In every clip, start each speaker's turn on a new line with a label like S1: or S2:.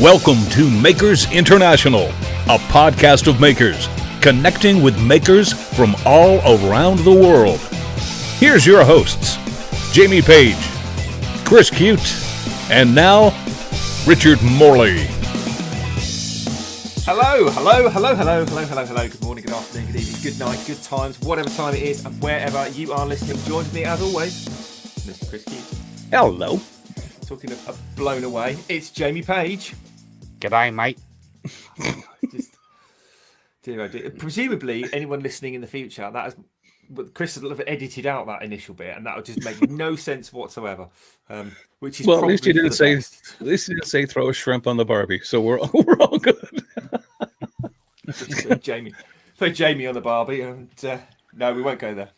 S1: Welcome to Makers International, a podcast of makers, connecting with makers from all around the world. Here's your hosts, Jamie Page, Chris Cute, and now, Richard Morley.
S2: Hello. Good morning, good afternoon, good evening, good night, good times, whatever time it is, and wherever you are listening. Joined me, as always, Mr. Chris Cute.
S1: Hello.
S2: Talking of blown away, it's Jamie Page.
S3: G'day, mate.
S2: Presumably, anyone listening in the future, Chris will have edited out that initial bit, and that would just make no sense whatsoever. Which is
S1: well, at least you didn't say.
S2: Best.
S1: At least you didn't say throw a shrimp on the Barbie, so we're all good.
S2: Jamie on the Barbie, and no, we won't go there.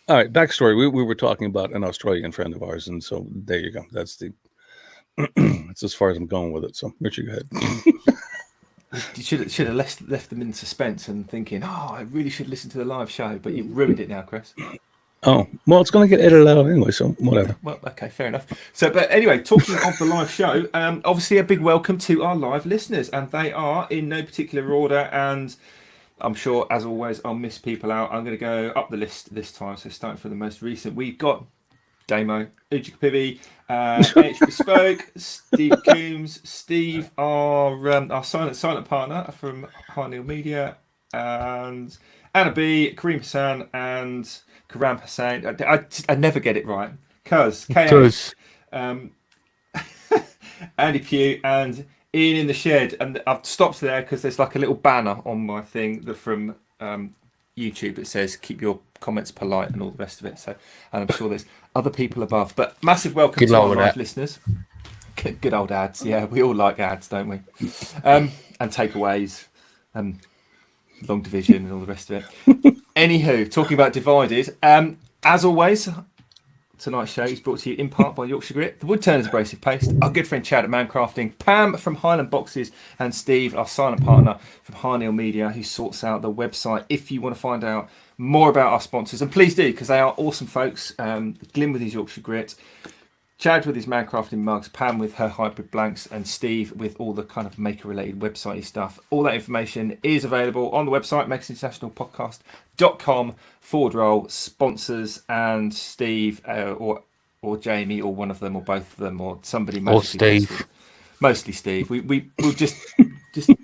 S1: All right, backstory. We were talking about an Australian friend of ours, and so there you go. That's as far as I'm going with it. So, Richard, go ahead.
S2: You should have left them in suspense and thinking, I really should listen to the live show, but you've ruined it now, Chris.
S1: Oh, well, it's going to get edited out anyway, so whatever.
S2: Well, okay, fair enough. So, but anyway, talking of the live show, obviously a big welcome to our live listeners, and they are in no particular order, and I'm sure, as always, I'll miss people out. I'm going to go up the list this time, so starting from the most recent. We've got Damo, Uji Kapibi, H Bespoke, Steve Coombs, Steve, our silent partner from Harneal Media, and Anna B, Kareem Hassan, and Karam Hassan. I never get it right. Cuz, Andy Pugh, and Ian in the Shed. And I've stopped there because there's like a little banner on my thing that from YouTube that says keep your comments polite and all the rest of it. So, and I'm sure there's other people above. But massive welcome to our live listeners. Good old ads. Yeah, we all like ads, don't we? And takeaways, long division and all the rest of it. Anywho, talking about divided, as always, tonight's show is brought to you in part by Yorkshire Grit, the Woodturners Abrasive Paste, our good friend Chad at Mancrafting, Pam from Highland Boxes, and Steve, our silent partner from Harneal Media, who sorts out the website if you want to find out more about our sponsors. And please do, because they are awesome folks. Glyn with his Yorkshire Grit, Chad with his Mancrafting mugs, Pam with her hybrid blanks, and Steve with all the kind of maker-related website stuff. All that information is available on the website, makersinternationalpodcast.com/sponsors, and Steve or Jamie or one of them or both of them or somebody.
S3: Or Steve.
S2: Mostly Steve. We'll just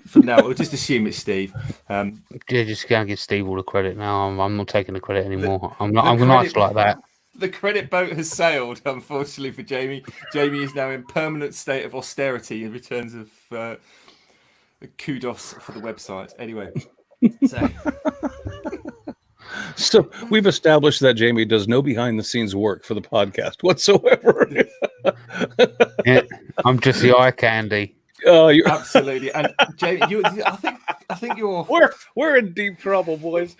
S2: for now, we'll just assume it's Steve.
S3: Yeah, just going to give Steve all the credit now. I'm not taking the credit anymore. I'm nice like that.
S2: The credit boat has sailed, unfortunately for Jamie. Jamie is now in permanent state of austerity in returns of kudos for the website. Anyway,
S1: so we've established that Jamie does no behind-the-scenes work for the podcast whatsoever.
S3: Yeah, I'm just the eye candy.
S1: Oh, you're
S2: absolutely. And Jamie, I think you're.
S1: We're in deep trouble, boys.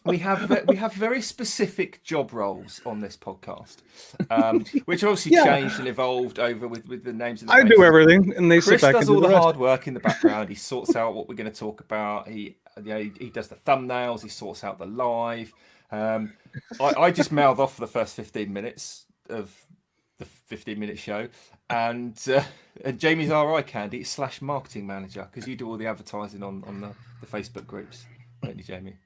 S2: We have very specific job roles on this podcast, which obviously changed and evolved over with the names of the
S1: I do everything, and they
S2: Chris
S1: sit back
S2: does
S1: and
S2: all
S1: do
S2: the
S1: rest.
S2: hard work in the background. He sorts out what we're going to talk about. He does the thumbnails. He sorts out the live. I just mouth off for the first 15 minutes of the 15-minute show, and Jamie's our eye candy / marketing manager, because you do all the advertising on the Facebook groups, don't you, Jamie?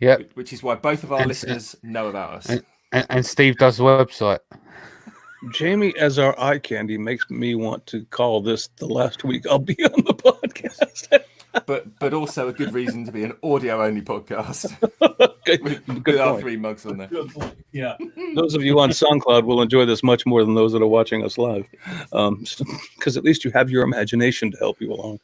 S3: Yeah,
S2: which is why both of our listeners know about us.
S3: And Steve does the website.
S1: Jamie, as our eye candy, makes me want to call this the last week I'll be on the podcast.
S2: but also a good reason to be an audio-only podcast.
S1: Good
S2: our 3 mugs on there.
S1: Good point. Yeah. Those of you on SoundCloud will enjoy this much more than those that are watching us live, because at least you have your imagination to help you along.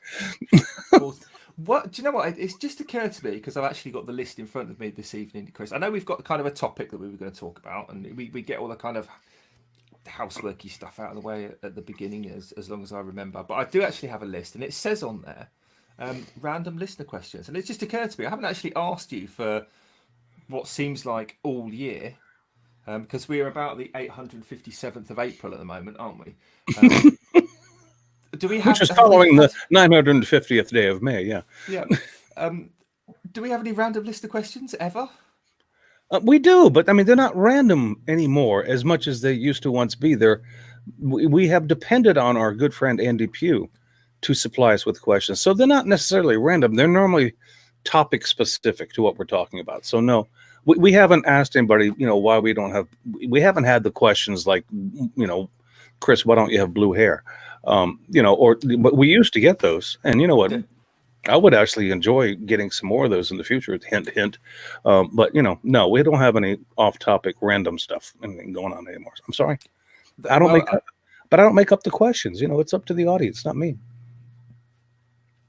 S2: What do you know? What it's just occurred to me, because I've actually got the list in front of me this evening, Chris. I know we've got kind of a topic that we were going to talk about, and we get all the kind of houseworky stuff out of the way at the beginning, as long as I remember. But I do actually have a list, and it says on there random listener questions, and it's just occurred to me I haven't actually asked you for what seems like all year, because we're about the 857th of April at the moment, aren't we? Do we have,
S1: which is following the 950th day of May, yeah.
S2: Yeah. Do we have any random listener questions ever?
S1: We do, but I mean, they're not random anymore as much as they used to once be. They're
S4: we have depended on our good friend Andy Pugh to supply us with questions. So they're not necessarily random. They're normally topic specific to what we're talking about. So no, we haven't asked anybody, why we haven't had the questions like, Chris, why don't you have blue hair? But we used to get those. And you know what? I would actually enjoy getting some more of those in the future. Hint, hint. But no, we don't have any off-topic random stuff anything going on anymore. I'm sorry. I don't make up the questions. It's up to the audience, not me.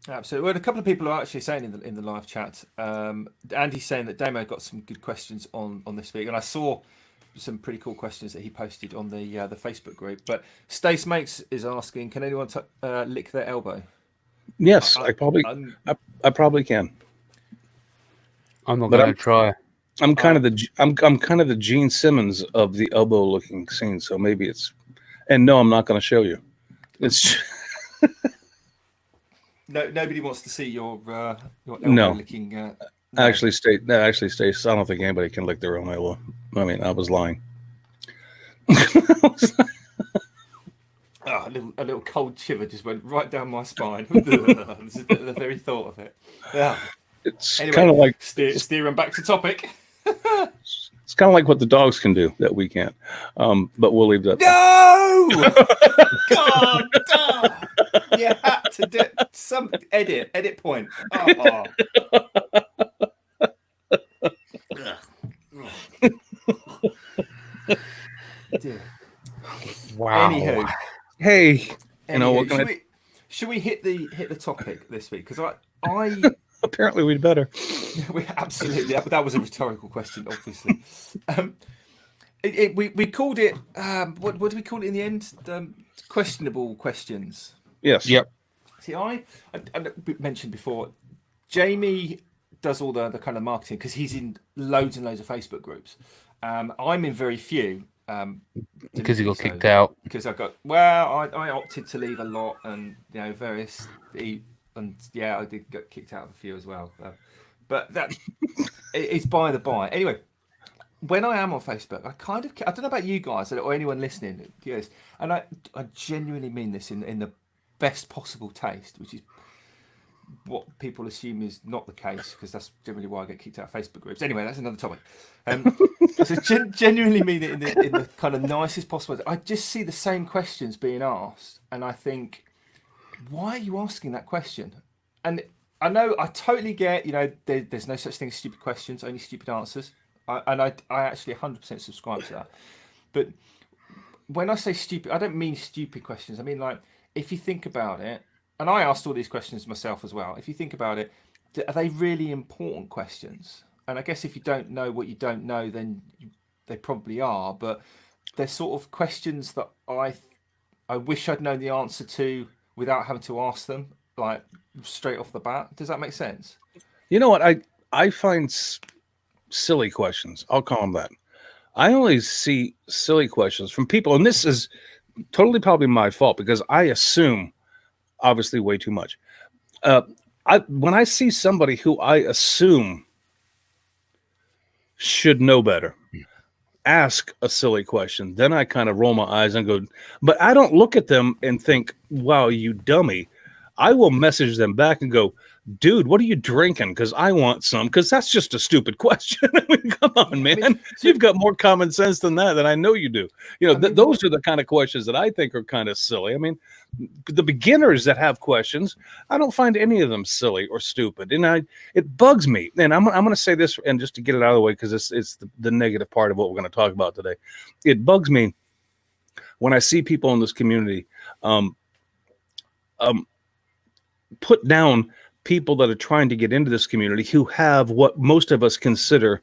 S2: Absolutely. Well, a couple of people are actually saying in the live chat. Andy's saying that Damo got some good questions on this week, and I saw some pretty cool questions that he posted on the Facebook group. But Stace Makes is asking, can anyone lick their elbow?
S4: Yes, I probably can.
S3: I'm not going to try.
S4: I'm kind of the Gene Simmons of the elbow looking scene, so maybe it's. And no, I'm not going to show you. It's.
S2: No, nobody wants to see your elbow licking. No.
S4: Actually, Stace, I don't think anybody can lick their own elbow. I mean, I was lying.
S2: A little cold shiver just went right down my spine. The very thought of it. Yeah.
S4: It's kind of like
S2: steering back to topic.
S4: It's kind of like what the dogs can do that we can't. But we'll leave that.
S2: No! God! You had to do some edit point. Oh.
S3: Wow.
S2: Anywho.
S4: Hey, what can
S2: should we hit the topic this week? Because I
S4: apparently we'd better.
S2: We absolutely. That was a rhetorical question, obviously. We called it. What do we call it in the end? Questionable questions.
S4: Yes.
S2: Yep. See, I mentioned before, Jamie does all the kind of marketing because he's in loads and loads of Facebook groups. I'm in very few.
S3: Because he got kicked out.
S2: Because I opted to leave a lot, and various, and I did get kicked out of a few as well. But that it's by the by. Anyway, when I am on Facebook, I don't know about you guys or anyone listening, yes, and I genuinely mean this in the best possible taste, which is what people assume is not the case, because that's generally why I get kicked out of Facebook groups. Anyway, that's another topic. So genuinely mean it in the kind of nicest possible way. I just see the same questions being asked, and I think, why are you asking that question? And I know I totally get, there's no such thing as stupid questions, only stupid answers. I actually 100% subscribe to that. But when I say stupid, I don't mean stupid questions. I mean, like, if you think about it, and I asked all these questions myself as well. If you think about it, are they really important questions? And I guess if you don't know what you don't know, then they probably are. But they're sort of questions that I wish I'd known the answer to without having to ask them, like straight off the bat. Does that make sense?
S4: You know what? I find silly questions. I'll call them that. I only see silly questions from people, and this is totally probably my fault because I assume obviously way too much. When I see somebody who I assume should know better, ask a silly question, then I kind of roll my eyes and go, but I don't look at them and think, wow, you dummy. I will message them back and go, dude, what are you drinking? Because I want some, because that's just a stupid question. I mean, come on, man. You've got more common sense than that, and I know you do. Those are the kind of questions that I think are kind of silly. I mean, the beginners that have questions, I don't find any of them silly or stupid. And it bugs me. And I'm going to say this, and just to get it out of the way, because it's the negative part of what we're going to talk about today. It bugs me when I see people in this community put down people that are trying to get into this community who have what most of us consider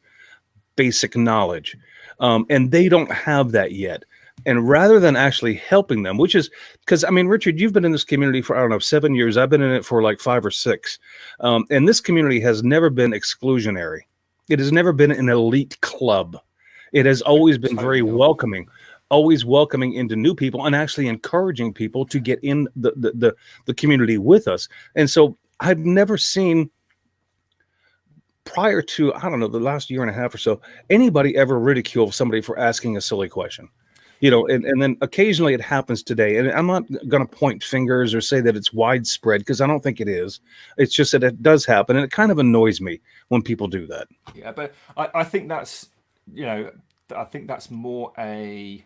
S4: basic knowledge. And they don't have that yet. And rather than actually helping them, which is because, I mean, Richard, you've been in this community for, I don't know, 7 years. I've been in it for like 5 or 6. And this community has never been exclusionary. It has never been an elite club. It has always been very welcoming, always welcoming into new people and actually encouraging people to get in the community with us. And so I've never seen, prior to, I don't know, the last year and a half or so, anybody ever ridicule somebody for asking a silly question. and then occasionally it happens today. And I'm not going to point fingers or say that it's widespread, because I don't think it is. It's just that it does happen, and it kind of annoys me when people do that.
S2: Yeah, but I think that's, I think that's more a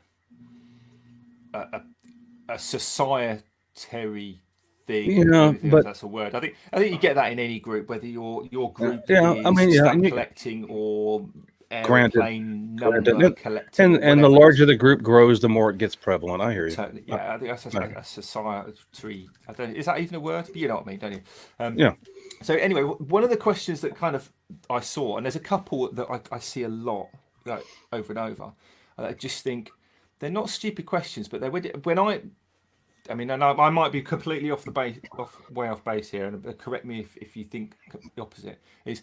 S2: societary thing. But that's a word. I think you get that in any group, whether your group is stamp collecting or airplane number collecting.
S4: And the larger the group grows, the more it gets prevalent. I hear you.
S2: Totally. Yeah, I think that's a societary. I don't. Is that even a word? You know what I mean, don't you?
S4: Yeah.
S2: So anyway, one of the questions that kind of I saw, and there's a couple that I see a lot, like over and over. I just think they're not stupid questions, but I mean, and I might be completely way off base here, and correct me if you think the opposite. Is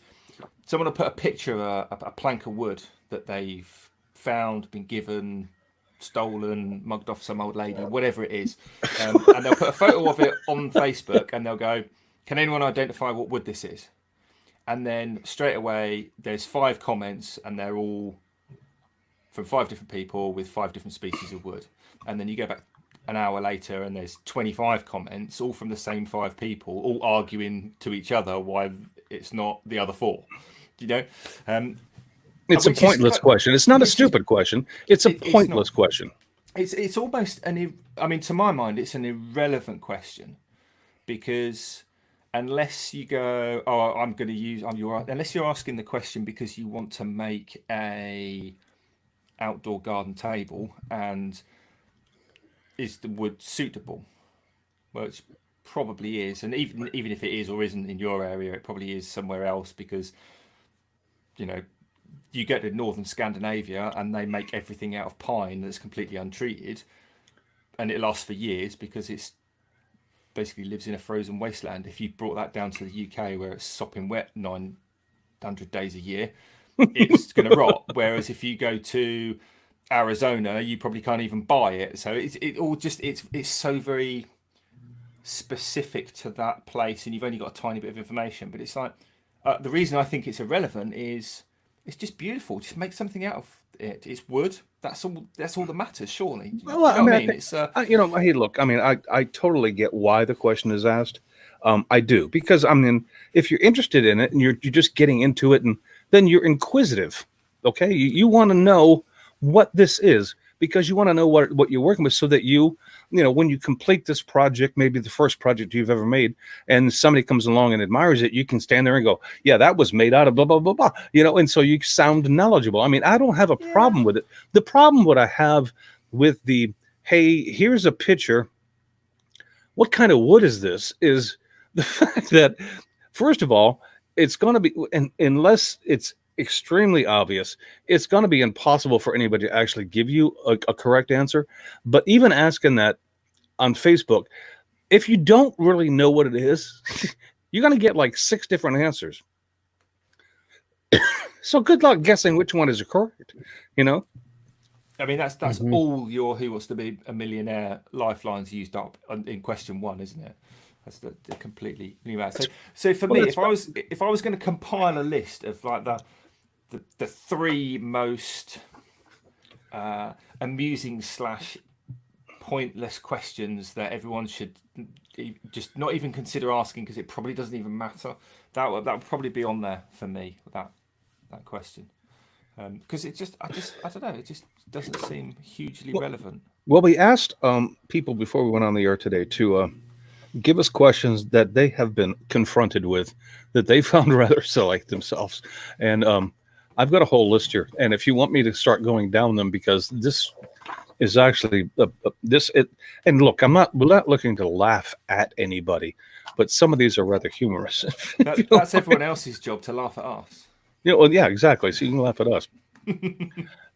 S2: someone will put a picture of a plank of wood that they've found, been given, stolen, mugged off some old lady, whatever it is, and they'll put a photo of it on Facebook, and they'll go, "Can anyone identify what wood this is?" And then straight away, there's 5 comments, and they're all from 5 different people with 5 different species of wood. And then you go back an hour later, and there's 25 comments, all from the same 5 people, all arguing to each other why it's not the other 4.
S4: It's a pointless question. It's not a stupid question. It's a pointless question.
S2: It's almost to my mind, it's an irrelevant question, because unless you go, unless you're asking the question because you want to make a outdoor garden table, and is the wood suitable? Well, it probably is, and even if it is or isn't in your area, it probably is somewhere else, because you get to northern Scandinavia and they make everything out of pine that's completely untreated, and it lasts for years because it's basically lives in a frozen wasteland. If you brought that down to the UK, where it's sopping wet 900 days a year, it's going to rot. Whereas if you go to Arizona, you probably can't even buy it. So it's so very specific to that place, and you've only got a tiny bit of information. But it's like the reason I think it's irrelevant is it's just beautiful. Just make something out of it. It's wood. That's all that matters, surely.
S4: Well, hey, look. I mean, I totally get why the question is asked. I do, because if you're interested in it and you're just getting into it, and then you're inquisitive. Okay, you want to know what this is, because you want to know what you're working with, so that when you complete this project, maybe the first project you've ever made, and somebody comes along and admires it, you can stand there and go, yeah, that was made out of blah, blah, blah, blah, and so you sound knowledgeable. I mean, I don't have a problem with it. The problem what I have with hey, here's a picture, what kind of wood is this, is the fact that, first of all, it's going to be, unless it's extremely obvious, it's going to be impossible for anybody to actually give you a correct answer. But even asking that on Facebook, if you don't really know what it is, you're going to get like 6 different answers. So good luck guessing which one is correct.
S2: I mean, that's all your Who Wants to Be a Millionaire lifelines used up in question 1, isn't it? That's the completely new answer. So for me, if I was going to compile a list of like the 3 most amusing / pointless questions that everyone should just not even consider asking, because it probably doesn't even matter, that would probably be on there for me, that question, because it just I don't know, it just doesn't seem hugely relevant.
S4: Well, we asked people before we went on the air today to give us questions that they have been confronted with that they found rather silly themselves, and I've got a whole list here, and if you want me to start going down them, because this is actually and look, we're not looking to laugh at anybody, but some of these are rather humorous.
S2: That's everyone else's job to laugh at us.
S4: Well, yeah, exactly. So you can laugh at us,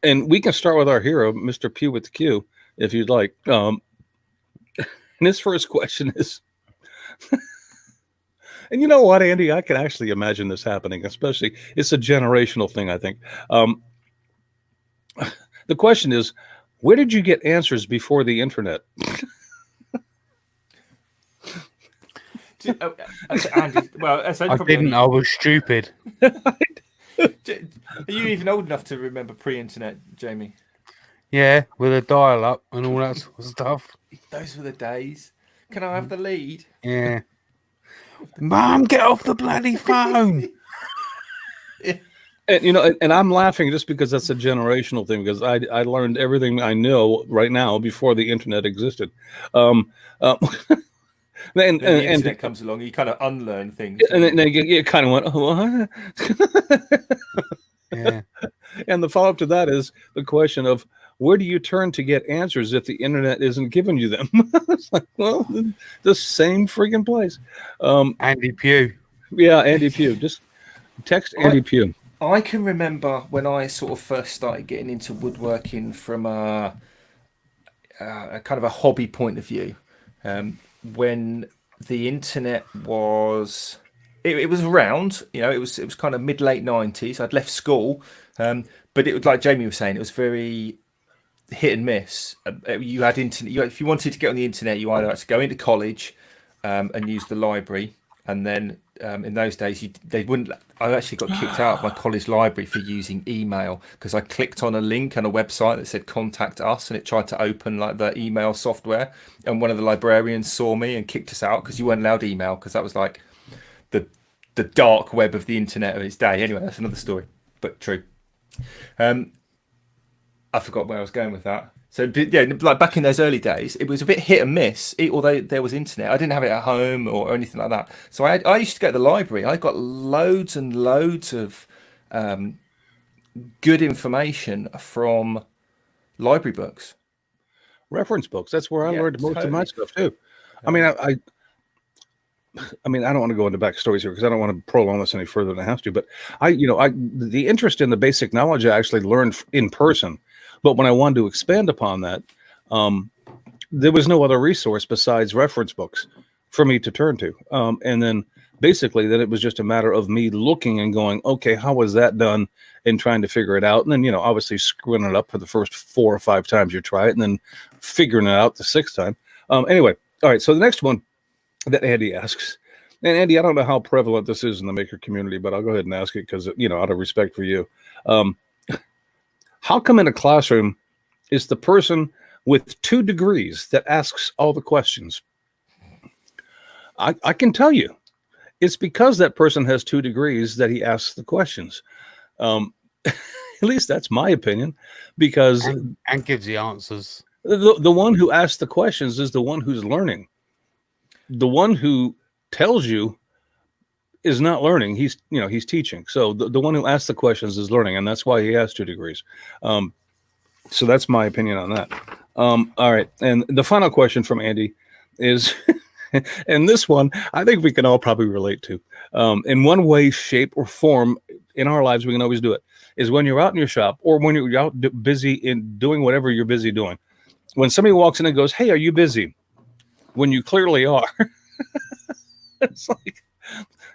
S4: and we can start with our hero, Mr. Pew with the Q, if you'd like. And his first question is. And you know what, Andy? I can actually imagine this happening, especially it's a generational thing, I think. The question is, where did you get answers before the internet?
S2: Andy, well,
S3: I didn't. I was stupid.
S2: Are you even old enough to remember pre-internet, Jamie?
S3: Yeah, with a dial up and all that sort of stuff.
S2: Those were the days. Can I have the lead?
S3: Yeah. Mum, get off the bloody phone.
S4: And and I'm laughing just because that's a generational thing. Because I learned everything I know right now before the internet existed. And
S2: Then the internet comes along, you kind of unlearn things.
S4: And then you kind of went, oh, what?
S3: Yeah.
S4: And the follow up to that is the question of where do you turn to get answers if the internet isn't giving you them? It's like, well, the same freaking place.
S3: Andy Pugh.
S4: Yeah, Andy Pugh. Just text Andy Pugh.
S2: I can remember when I sort of first started getting into woodworking from a kind of a hobby point of view, when the internet was it was around, it was kind of mid-late 90s. I'd left school, but it was like Jamie was saying, it was very hit and miss. You had internet. If you wanted to get on the internet, you either had to go into college and use the library, and then in those days they wouldn't. I actually got kicked out of my college library for using email because I clicked on a link on a website that said "Contact Us" and it tried to open like the email software, and one of the librarians saw me and kicked us out because you weren't allowed email because that was like the dark web of the internet of its day. Anyway, that's another story, but true. I forgot where I was going with that. So yeah, like back in those early days, it was a bit hit and miss. Although there was internet, I didn't have it at home or anything like that. So I used to go to the library. I got loads and loads of good information from library books,
S4: reference books. That's where I learned most of my stuff too. I mean, I mean, I don't want to go into backstories here because I don't want to prolong this any further than I have to. But the interest in the basic knowledge I actually learned in person. But when I wanted to expand upon that, there was no other resource besides reference books for me to turn to. And then basically then it was just a matter of me looking and going, okay, how was that done, and trying to figure it out. And then, obviously screwing it up for the first 4 or 5 times you try it, and then figuring it out the 6th time. Anyway, all right. So the next one that Andy asks, and Andy, I don't know how prevalent this is in the maker community, but I'll go ahead and ask it because, out of respect for you. How come in a classroom is the person with 2 degrees that asks all the questions? I can tell you, it's because that person has 2 degrees that he asks the questions. At least that's my opinion, because
S3: and gives the answers.
S4: The one who asks the questions is the one who's learning. The one who tells you is not learning. He's teaching. So the one who asks the questions is learning, and that's why he has 2 degrees. So that's my opinion on that. All right. And the final question from Andy is, and this one I think we can all probably relate to. In one way, shape, or form in our lives, we can always do it, is when you're out in your shop or when you're out busy in doing whatever you're busy doing. When somebody walks in and goes, "Hey, are you busy?" When you clearly are. It's like,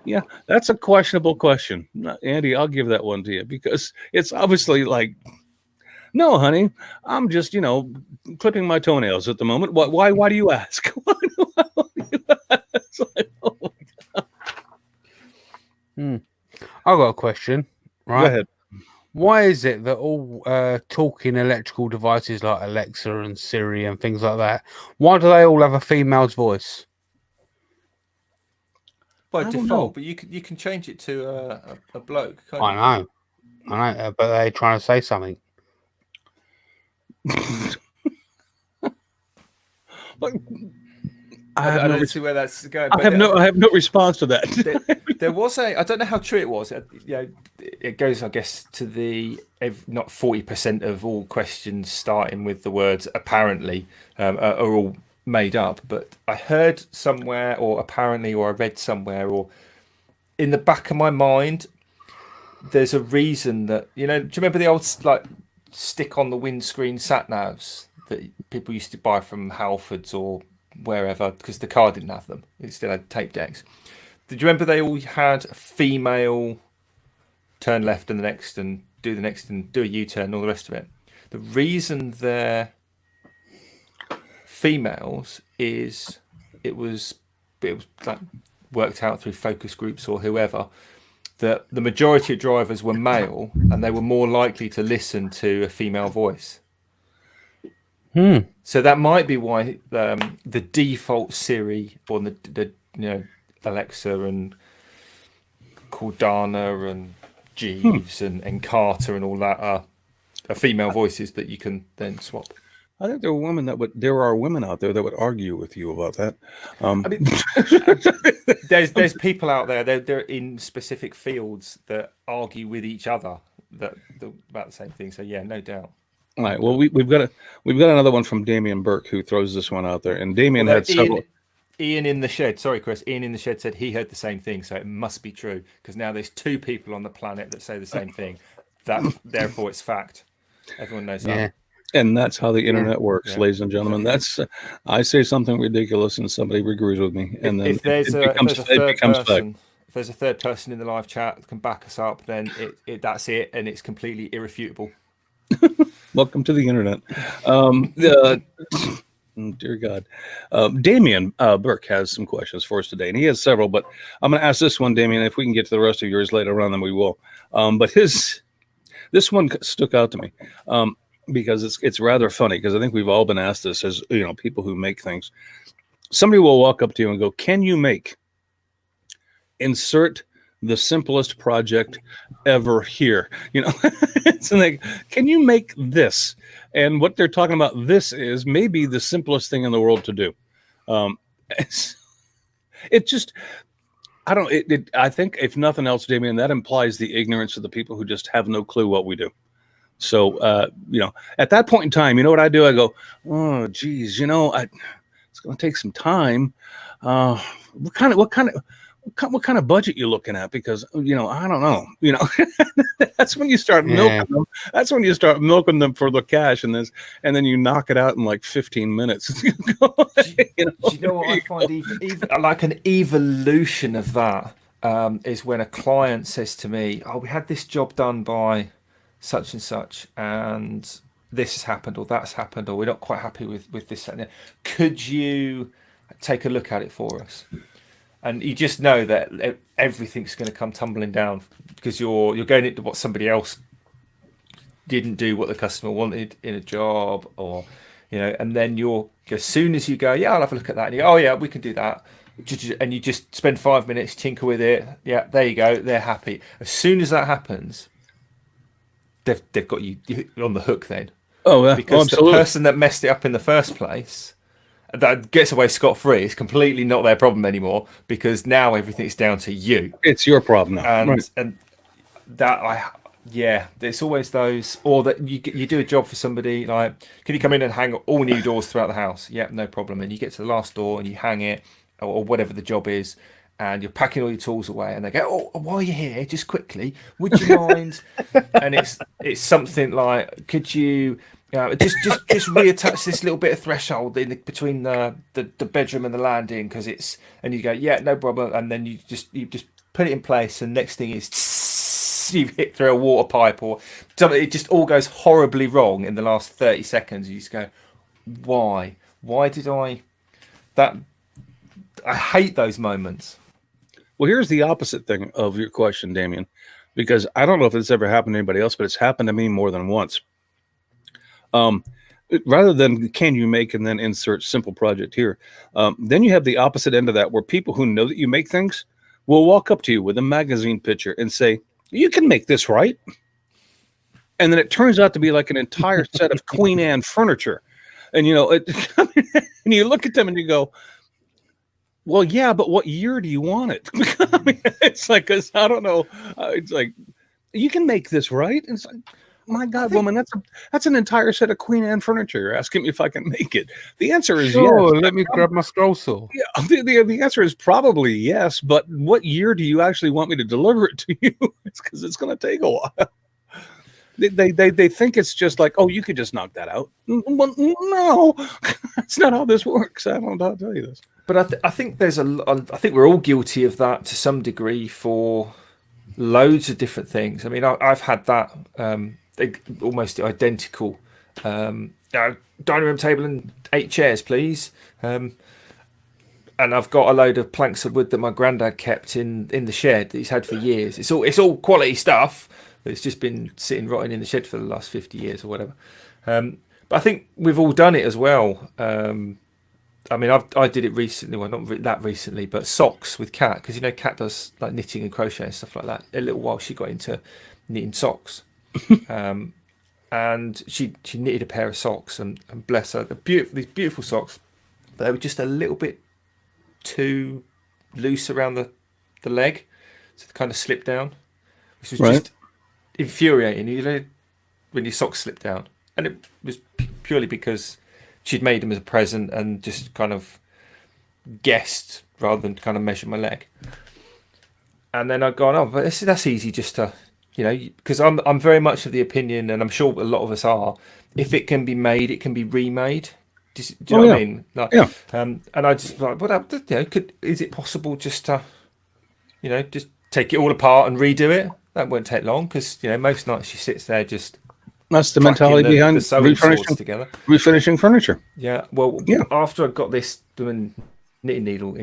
S4: yeah, that's a questionable question. Andy, I'll give that one to you because it's obviously like, no, honey, I'm just, clipping my toenails at the moment. Why do you ask? Why do you ask? It's like, oh my God.
S3: I've got a question, right?
S4: Go ahead.
S3: Why is it that all talking electrical devices like Alexa and Siri and things like that, why do they all have a female's voice?
S2: By default, but you can change it to a bloke.
S3: I know, but they're trying to say something.
S2: I don't see where that's going.
S4: I have no response to that.
S2: There was I don't know how true it was. It goes, I guess, to not 40% of all questions starting with the words apparently are all made up. But I heard somewhere, or apparently, or I read somewhere, or in the back of my mind, there's a reason that, do you remember the old stick on the windscreen sat navs that people used to buy from Halfords or wherever because the car didn't have them? It still had tape decks. Did you remember they all had a female turn left and the next and do the next and do a U-turn and all the rest of it? The reason they're females is it was like worked out through focus groups or whoever that the majority of drivers were male and they were more likely to listen to a female voice. So that might be why the default Siri or the Alexa and Cortana and Jeeves and Carter and all that are female voices that you can then swap.
S4: I think there are women out there that would argue with you about that.
S2: I mean, there's people out there. They're in specific fields that argue with each other about the same thing. So yeah, no doubt.
S4: All right. Well, we've got another one from Damien Burke who throws this one out there, and Damien had several.
S2: Ian in the shed. Sorry, Chris. Ian in the shed said he heard the same thing, so it must be true because now there's 2 people on the planet that say the same thing. Therefore it's fact. Everyone knows that.
S4: And that's how the internet works, ladies and gentlemen. That's I say something ridiculous and somebody agrees with me, and then
S2: if there's a third person in the live chat that can back us up, then that's it, and it's completely irrefutable.
S4: Welcome to the internet. Dear God. Damien Burke has some questions for us today, and he has several, but I'm going to ask this one, Damien. If we can get to the rest of yours later on, then we will. But this one stuck out to me because it's rather funny, because I think we've all been asked this as people who make things. Somebody will walk up to you and go, "Can you make insert the simplest project ever here?" It's like, can you make this? And what they're talking about, this is maybe the simplest thing in the world to do. It just, I think if nothing else, Damien, that implies the ignorance of the people who just have no clue what we do. So, at that point in time, you know what I do? I go, oh, geez, it's going to take some time. What kind of budget you looking at? Because I don't know. That's when you start milking them. That's when you start milking them for the cash, and then you knock it out in like 15 minutes. Do you
S2: know what I find even like an evolution of that is when a client says to me, "Oh, we had this job done by such and such, and this has happened, or that's happened, or we're not quite happy with this. And could you take a look at it for us?" And you just know that everything's going to come tumbling down because you're going into what somebody else didn't do, what the customer wanted in a job, or and then as soon as you go, "Yeah, I'll have a look at that," and you go, "Oh yeah, we can do that," and you just spend 5 minutes, tinker with it. Yeah, there you go. They're happy. As soon as that happens, they've got you on the hook then.
S4: Oh yeah,
S2: because the person that messed it up in the first place, that gets away scot-free, is completely not their problem anymore, because now everything's down to you.
S4: It's your problem now.
S2: And there's always those, or that you do a job for somebody, like, "Can you come in and hang all new doors throughout the house?" Yeah, no problem. And you get to the last door and you hang it, or whatever the job is, and you're packing all your tools away, and they go, "Oh, while you're here, just quickly, would you mind?" And it's something like, "Could you just reattach this little bit of threshold between the bedroom and the landing, because it's," and you go, "Yeah, no problem," and then you just put it in place, and next thing is you've hit through a water pipe or something. It just all goes horribly wrong in the last 30 seconds. You just go, why did I hate those moments.
S4: Well, here's the opposite thing of your question, Damien, because I don't know if it's ever happened to anybody else, but it's happened to me more than once. Rather than "can you make" and then insert simple project here, then you have the opposite end of that, where people who know that you make things will walk up to you with a magazine picture and say, "You can make this, right?" And then it turns out to be like an entire set of Queen Anne furniture. And, and you look at them and you go, "Well, yeah, but what year do you want it?" I mean, it's like, I don't know. It's like, "You can make this, right?" And it's like, my God, woman, that's an entire set of Queen Anne furniture. You're asking me if I can make it. The answer is yes.
S3: Let me grab my scroll saw.
S4: Yeah, the answer is probably yes, but what year do you actually want me to deliver it to you? It's because it's going to take a while. They think it's just like, "Oh, you could just knock that out." Well, no, that's not how this works. I don't know how to tell you this.
S2: But I think I think we're all guilty of that to some degree for loads of different things. I mean, I've had that almost identical dining room table and 8 chairs, please. And I've got a load of planks of wood that my granddad kept in the shed that he's had for years. It's all quality stuff. It's just been sitting rotting in the shed for the last 50 years or whatever. But I think we've all done it as well. I mean, I did it recently. Well, not that recently, but socks with Kat, because Kat does like knitting and crochet and stuff like that. A little while she got into knitting socks, and she knitted a pair of socks, and bless her, these beautiful socks. But they were just a little bit too loose around the leg, so they kind of slipped down, which was just infuriating. When your socks slipped down, and it was purely because she'd made them as a present and just kind of guessed rather than kind of measure my leg. And then I'd gone, but that's easy just to, because I'm very much of the opinion, and I'm sure a lot of us are, if it can be made, it can be remade. Do you know what I mean? Like,
S4: yeah.
S2: And I just like, is it possible just to, just take it all apart and redo it? That won't take long, because most nights she sits there just.
S4: That's the mentality behind refinishing furniture.
S2: Yeah. Well, after I got this knitting needle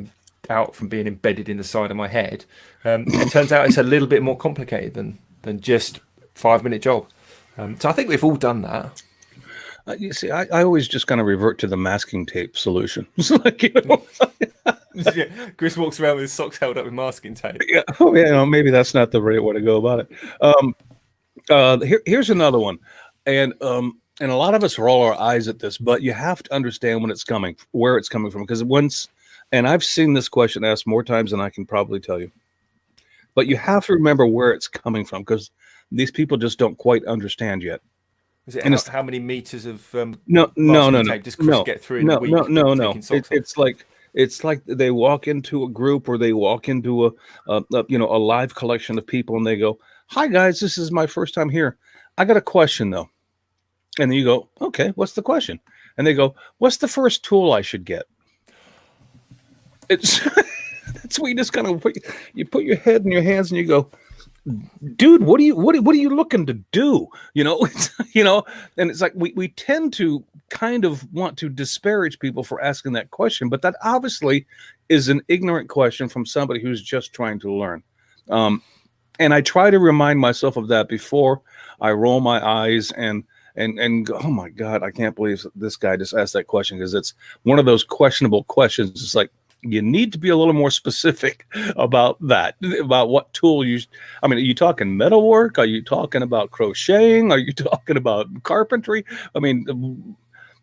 S2: out from being embedded in the side of my head, it turns out it's a little bit more complicated than just 5-minute job. So I think we've all done that.
S4: You see, I always just kind of revert to the masking tape solution. It's like,
S2: Chris walks around with his socks held up with masking tape.
S4: Yeah. Oh, yeah. Maybe that's not the right way to go about it. Here's another one, and a lot of us roll our eyes at this, but you have to understand where it's coming from, because and I've seen this question asked more times than I can probably tell you, but you have to remember where it's coming from, because these people just don't quite understand yet.
S2: Is it how many meters of
S4: no
S2: tape does Chris get through?
S4: No. It's like they walk into a group, or they walk into a live collection of people, and they go, "Hi guys, this is my first time here. I got a question though." And then you go, "Okay, what's the question?" And they go, "What's the first tool I should get?" It's that's where you just kind of put your head in your hands and you go, "Dude, what are you looking to do?" And it's like we tend to kind of want to disparage people for asking that question, but that obviously is an ignorant question from somebody who's just trying to learn. And I try to remind myself of that before I roll my eyes and go, "Oh my God, I can't believe this guy just asked that question," because it's one of those questionable questions. It's like, you need to be a little more specific about that, about what tool are you talking metalwork? Are you talking about crocheting? Are you talking about carpentry? I mean,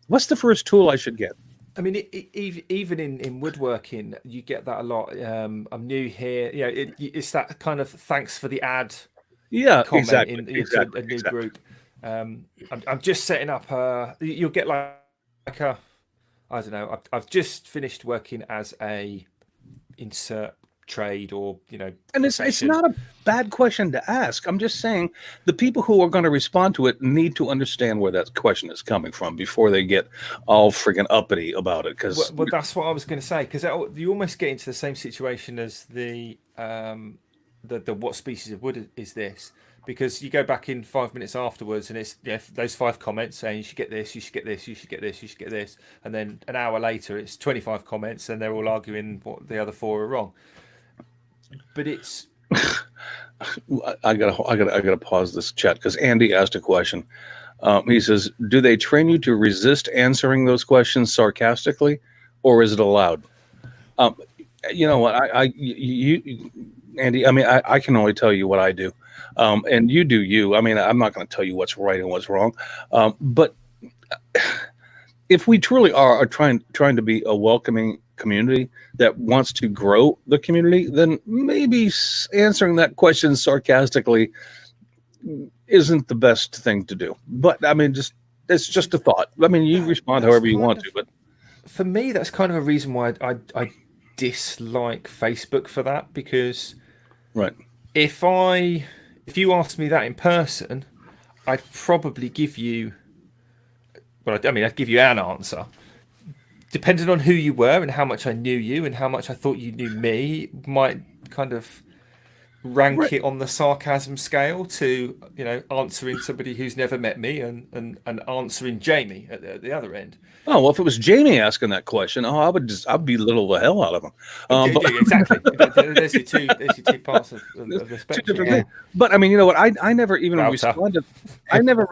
S4: what's the first tool I should get?
S2: I mean, even in woodworking, you get that a lot. I'm new here. It's that kind of thanks for the ad.
S4: Yeah,
S2: comment
S4: exactly.
S2: A new group. I'm just setting up. You'll get like a. I don't know. I've just finished working as a insert trade, or
S4: and it's not a bad question to ask. I'm just saying the people who are going to respond to it need to understand where that question is coming from before they get all freaking uppity about it. Because
S2: well, that's what I was going to say. Because you almost get into the same situation as the what species of wood is this? Because you go back in 5 minutes afterwards, and it's those 5 comments saying you should get this, you should get this, you should get this, you should get this, and then an hour later it's 25 comments, and they're all arguing what the other 4 are wrong. But it's
S4: I gotta pause this chat, because Andy asked a question. He says, "Do they train you to resist answering those questions sarcastically, or is it allowed?" You know what, Andy, I mean, I can only tell you what I do. And you do you. I mean, I'm not going to tell you what's right and what's wrong. But if we truly are trying to be a welcoming community that wants to grow the community, then maybe answering that question sarcastically isn't the best thing to do. But I mean, it's just a thought. I mean, you respond however you want to. But
S2: for me, that's kind of a reason why I dislike Facebook for that, because
S4: right.
S2: If you asked me that in person, I'd probably give you, I'd give you an answer. Depending on who you were and how much I knew you and how much I thought you knew me, might kind of rank it on the sarcasm scale to, you know, answering somebody who's never met me and answering Jamie at the other end.
S4: Oh, well, if it was Jamie asking that question, I'd belittle the hell out of him.
S2: Exactly. There's your two parts of the spectrum.
S4: Two different things. But I mean, you know what? I never even responded. I never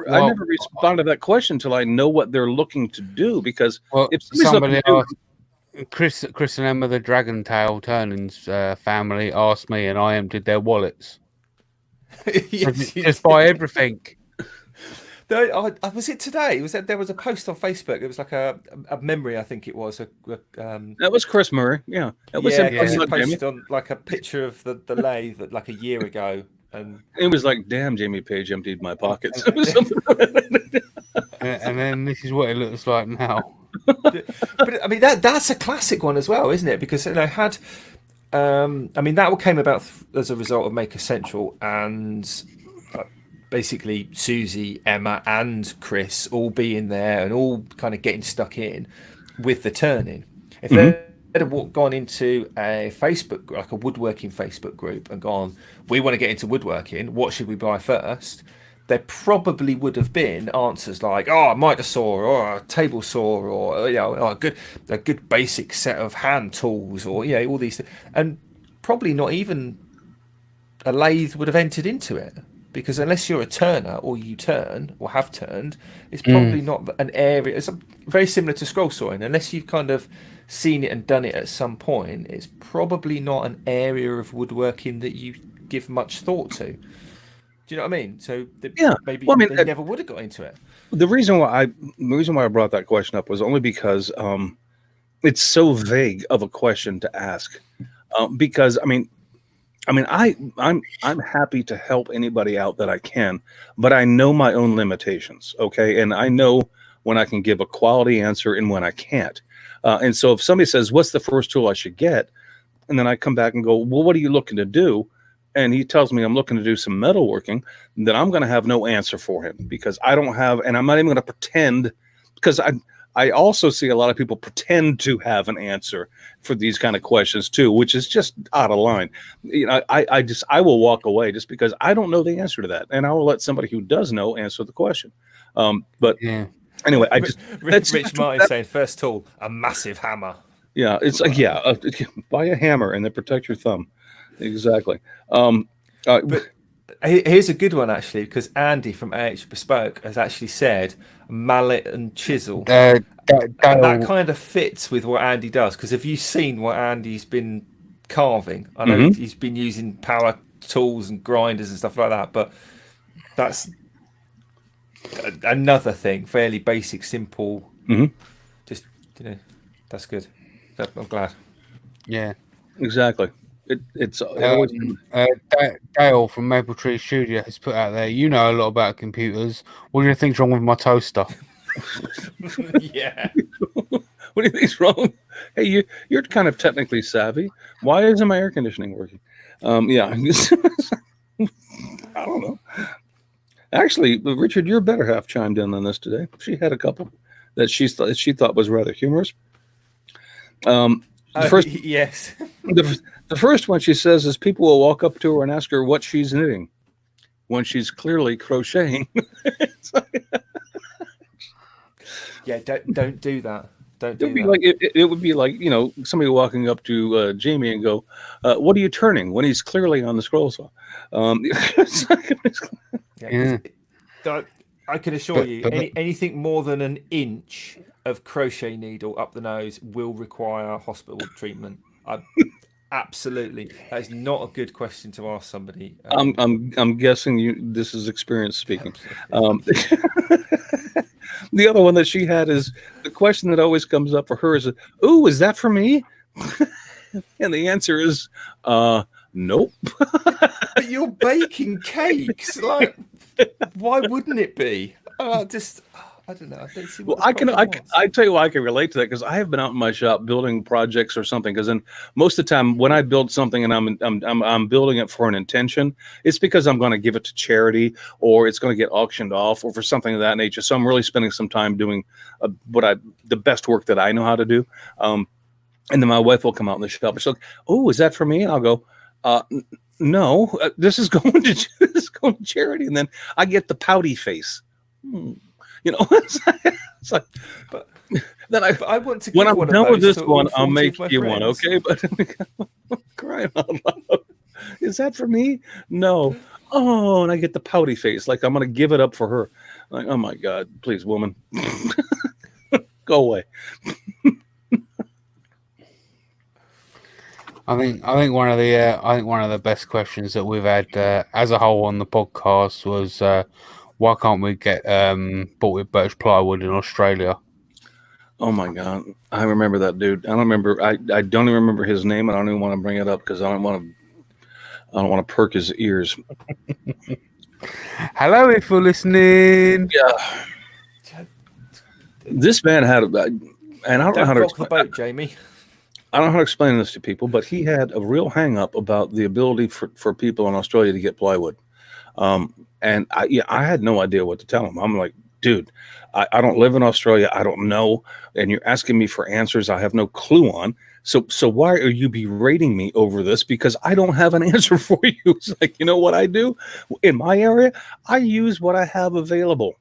S4: responded to that question until I know what they're looking to do. Because if
S3: somebody asked, Chris and Emma, the Dragon Tail Turnings family, asked me, and I emptied their wallets.
S2: Yes,
S3: just buy everything.
S2: Was it today? There was a post on Facebook? It was like a memory, I think it was.
S4: That was Chris Murray. Yeah, it was
S2: posted on like a picture of the lathe like a year ago, and
S4: it was like, "Damn, Jamie Page emptied my pockets."
S3: And then this is what it looks like now.
S2: But I mean that's a classic one as well, isn't it? Because you know I mean that came about as a result of Maker Central and. Basically Susie, Emma and Chris all being there and all kind of getting stuck in with the turning. If they had gone into a Facebook, like a woodworking Facebook group and gone, we want to get into woodworking, what should we buy first? There probably would have been answers like, a miter saw or a table saw or, you know, a good basic set of hand tools or, you know, all these things. And probably not even a lathe would have entered into it. Because unless you're a turner or you turn or have turned, it's probably not an area. It's very similar to scroll sawing. Unless you've kind of seen it and done it at some point, it's probably not an area of woodworking that you give much thought to. Do you know what I mean? So maybe they never would have got into it.
S4: The reason why I brought that question up was only because it's so vague of a question to ask. Because I'm happy to help anybody out that I can, but I know my own limitations, okay? And I know when I can give a quality answer and when I can't. And so if somebody says, what's the first tool I should get? And then I come back and go, well, what are you looking to do? And he tells me I'm looking to do some metalworking, then I'm going to have no answer for him because I don't have, and I'm not even going to pretend, because I also see a lot of people pretend to have an answer for these kind of questions too, which is just out of line. You know, I will walk away just because I don't know the answer to that, and I will let somebody who does know answer the question. But anyway,
S2: Rich Martin saying first tool, a massive hammer.
S4: Yeah, it's like buy a hammer and then protect your thumb. Exactly.
S2: But here's a good one actually, because Andy from AH Bespoke has actually said mallet and chisel. And that kind of fits with what Andy does, because have you seen what Andy's been carving? I know he's been using power tools and grinders and stuff like that, but that's another thing, fairly basic, simple. Just, you know, that's good. I'm glad.
S3: Yeah,
S4: exactly. It's
S3: Dale from Maple Tree Studio has put out there, you know a lot about computers. What do you think's wrong with my toaster?
S2: Yeah.
S4: What do you think's wrong? Hey, you're kind of technically savvy. Why isn't my air conditioning working? Yeah. I don't know. Actually, Richard, your better half chimed in on this today. She had a couple that she thought was rather humorous.
S2: Yes.
S4: The first one she says is people will walk up to her and ask her what she's knitting when she's clearly crocheting.
S2: Yeah, don't do that. Don't do that.
S4: Like, it would be like, you know, somebody walking up to Jamie and go, what are you turning when he's clearly on the scroll saw?
S2: I can assure you, anything more than an inch of crochet needle up the nose will require hospital treatment. Absolutely, that is not a good question to ask somebody.
S4: I'm guessing this is experience speaking. The other one that she had is the question that always comes up for her is, "Ooh, is that for me?" And the answer is, nope.
S2: But you're baking cakes, like, why wouldn't it be? I don't know. I don't see what
S4: I tell you why I can relate to that, because I have been out in my shop building projects or something. Because then most of the time when I build something and I'm building it for an intention, it's because I'm going to give it to charity or it's going to get auctioned off or for something of that nature. So I'm really spending some time doing the best work that I know how to do. And then my wife will come out in the shop and she's like, "Oh, is that for me?" And I'll go, No, this is going to charity, and then I get the pouty face. You know, it's like,
S2: But
S4: then
S2: I want to.
S4: When
S2: give
S4: I'm
S2: one of
S4: done with
S2: those
S4: this
S2: to all
S4: one, I'll
S2: 40
S4: make
S2: of my
S4: you one,
S2: friends.
S4: okay? But crying out loud, is that for me? No. Oh, and I get the pouty face, like I'm gonna give it up for her. Like, oh my God, please, woman, go away.
S3: I think one of the best questions that we've had as a whole on the podcast was why can't we get bought with birch plywood in Australia?
S4: Oh my God, I remember that dude. I don't remember. I don't even remember his name. I don't even want to bring it up because I don't want to perk his ears.
S3: Hello, if you're listening.
S4: Yeah, this man had, and I don't know how to
S2: rock the boat, Jamie.
S4: I don't know how to explain this to people, but he had a real hang up about the ability for people in Australia to get plywood. And I had no idea what to tell him. I'm like, dude, I don't live in Australia. I don't know. And you're asking me for answers I have no clue on. So why are you berating me over this? Because I don't have an answer for you. It's like, you know what I do? In my area, I use what I have available.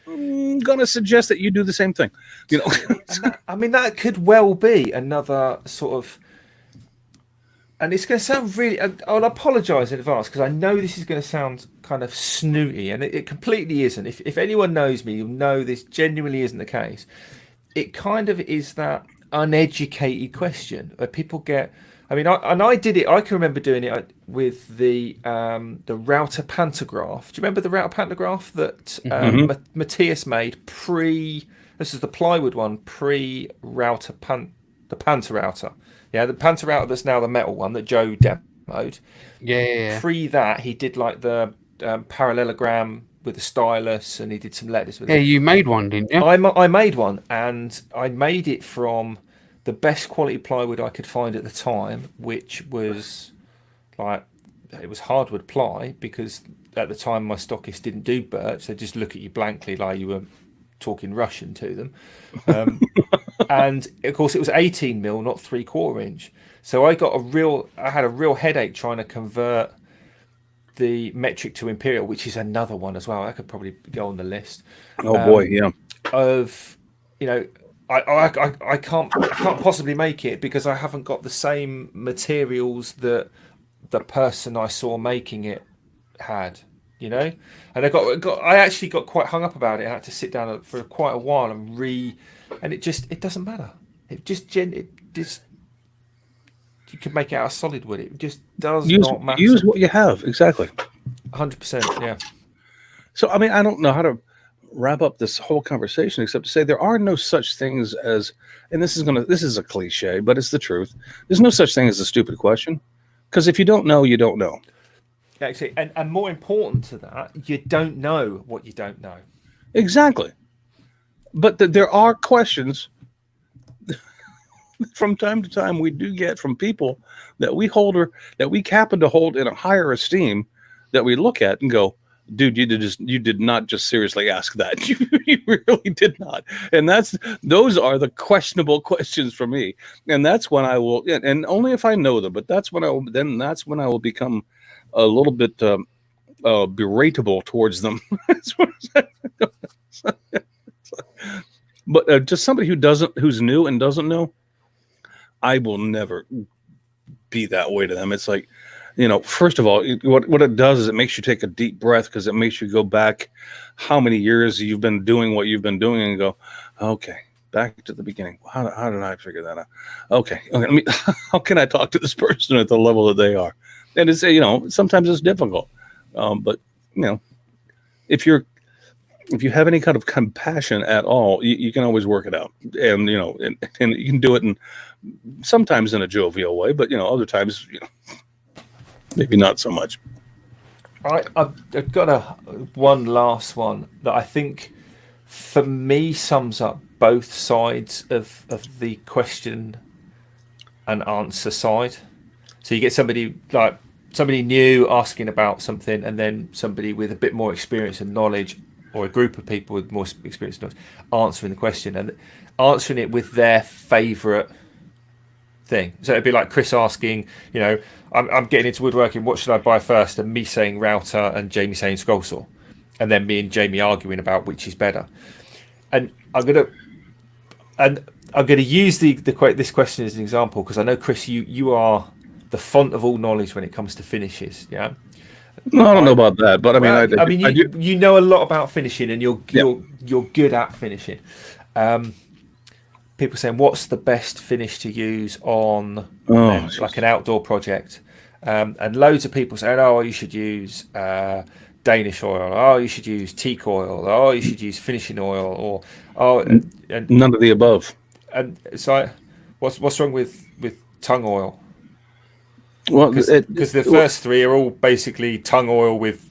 S4: I'm going to suggest that you do the same thing. You know,
S2: that could well be another sort of, and it's going to sound really, I'll apologise in advance because I know this is going to sound kind of snooty, and it completely isn't. If anyone knows me, you'll know this genuinely isn't the case. It kind of is that uneducated question where people get, I did it, I can remember doing it with the router pantograph. Do you remember the router pantograph that Matthias made this is the plywood one, pre-router the Panther router. Yeah, the Panther router that's now the metal one that Joe demoed.
S3: Yeah.
S2: Pre that, he did like the parallelogram with the stylus, and he did some letters with it.
S3: Yeah, you made one, didn't you?
S2: I made one, and I made it from the best quality plywood I could find at the time, which was it was hardwood ply, because at the time my stockist didn't do birch. They just look at you blankly like you were talking Russian to them. And of course it was 18 mil, not 3/4 inch. So I had a real headache trying to convert the metric to imperial, which is another one as well. I could probably go on the list.
S4: oh boy, yeah.
S2: Of, I can't possibly make it because I haven't got the same materials that the person I saw making it had, and I actually got quite hung up about it. I had to sit down for quite a while and it doesn't matter. It just you can make it out of solid wood. It just does not matter.
S4: Use what you have, exactly.
S2: 100%, yeah.
S4: So I don't know how to wrap up this whole conversation except to say there are no such things as, and this is a cliche, but it's the truth. There's no such thing as a stupid question, because if you don't know, you don't know.
S2: Actually, and more important to that, you don't know what you don't know.
S4: Exactly. But there are questions from time to time we do get from people that we happen to hold in a higher esteem, that we look at and go, dude, you did not just seriously ask that. You really did not. And those are the questionable questions for me. And that's when I will, and only if I know them, but that's when I will become a little bit beratable towards them. But just somebody who's new and doesn't know, I will never be that way to them. It's like, first of all, what it does is it makes you take a deep breath, because it makes you go back how many years you've been doing what you've been doing and go, okay, back to the beginning. How did I figure that out? Okay. How can I talk to this person at the level that they are? And it's, sometimes it's difficult. But if you have any kind of compassion at all, you can always work it out. And, and you can do it sometimes in a jovial way, but, other times, maybe not so much.
S2: I've got one last one that I think for me sums up both sides of the question and answer side. So you get somebody new asking about something, and then somebody with a bit more experience and knowledge, or a group of people with more experience and knowledge, answering the question and answering it with their favourite thing. So it'd be like Chris asking, you know, I'm getting into woodworking, what should I buy first? And me saying router and Jamie saying scroll saw, and then me and Jamie arguing about which is better. And I'm gonna use this question as an example, because I know, Chris, you are the font of all knowledge when it comes to finishes. Yeah.
S4: No, I don't know about that, but I mean,
S2: you know a lot about finishing, and you're good at finishing. People saying, what's the best finish to use on like an outdoor project? And loads of people saying, oh, you should use Danish oil. Oh, you should use teak oil. Oh, you should use finishing oil. Or and
S4: none of the above.
S2: And so, what's wrong with tongue oil?
S4: Well,
S2: because the first three are all basically tongue oil with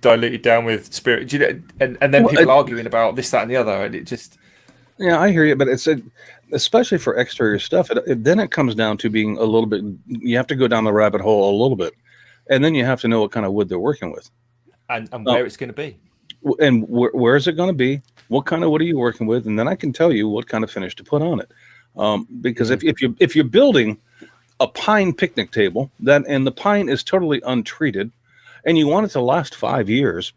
S2: diluted down with spirit. And then people arguing about this, that, and the other, and it just.
S4: Yeah, I hear you, but it's especially for exterior stuff. Then it comes down to being a little bit. You have to go down the rabbit hole a little bit, and then you have to know what kind of wood they're working with,
S2: and where it's going to be,
S4: and where is it going to be? What kind of wood are you working with? And then I can tell you what kind of finish to put on it. Because if you're building a pine picnic table and the pine is totally untreated, and you want it to last 5 years,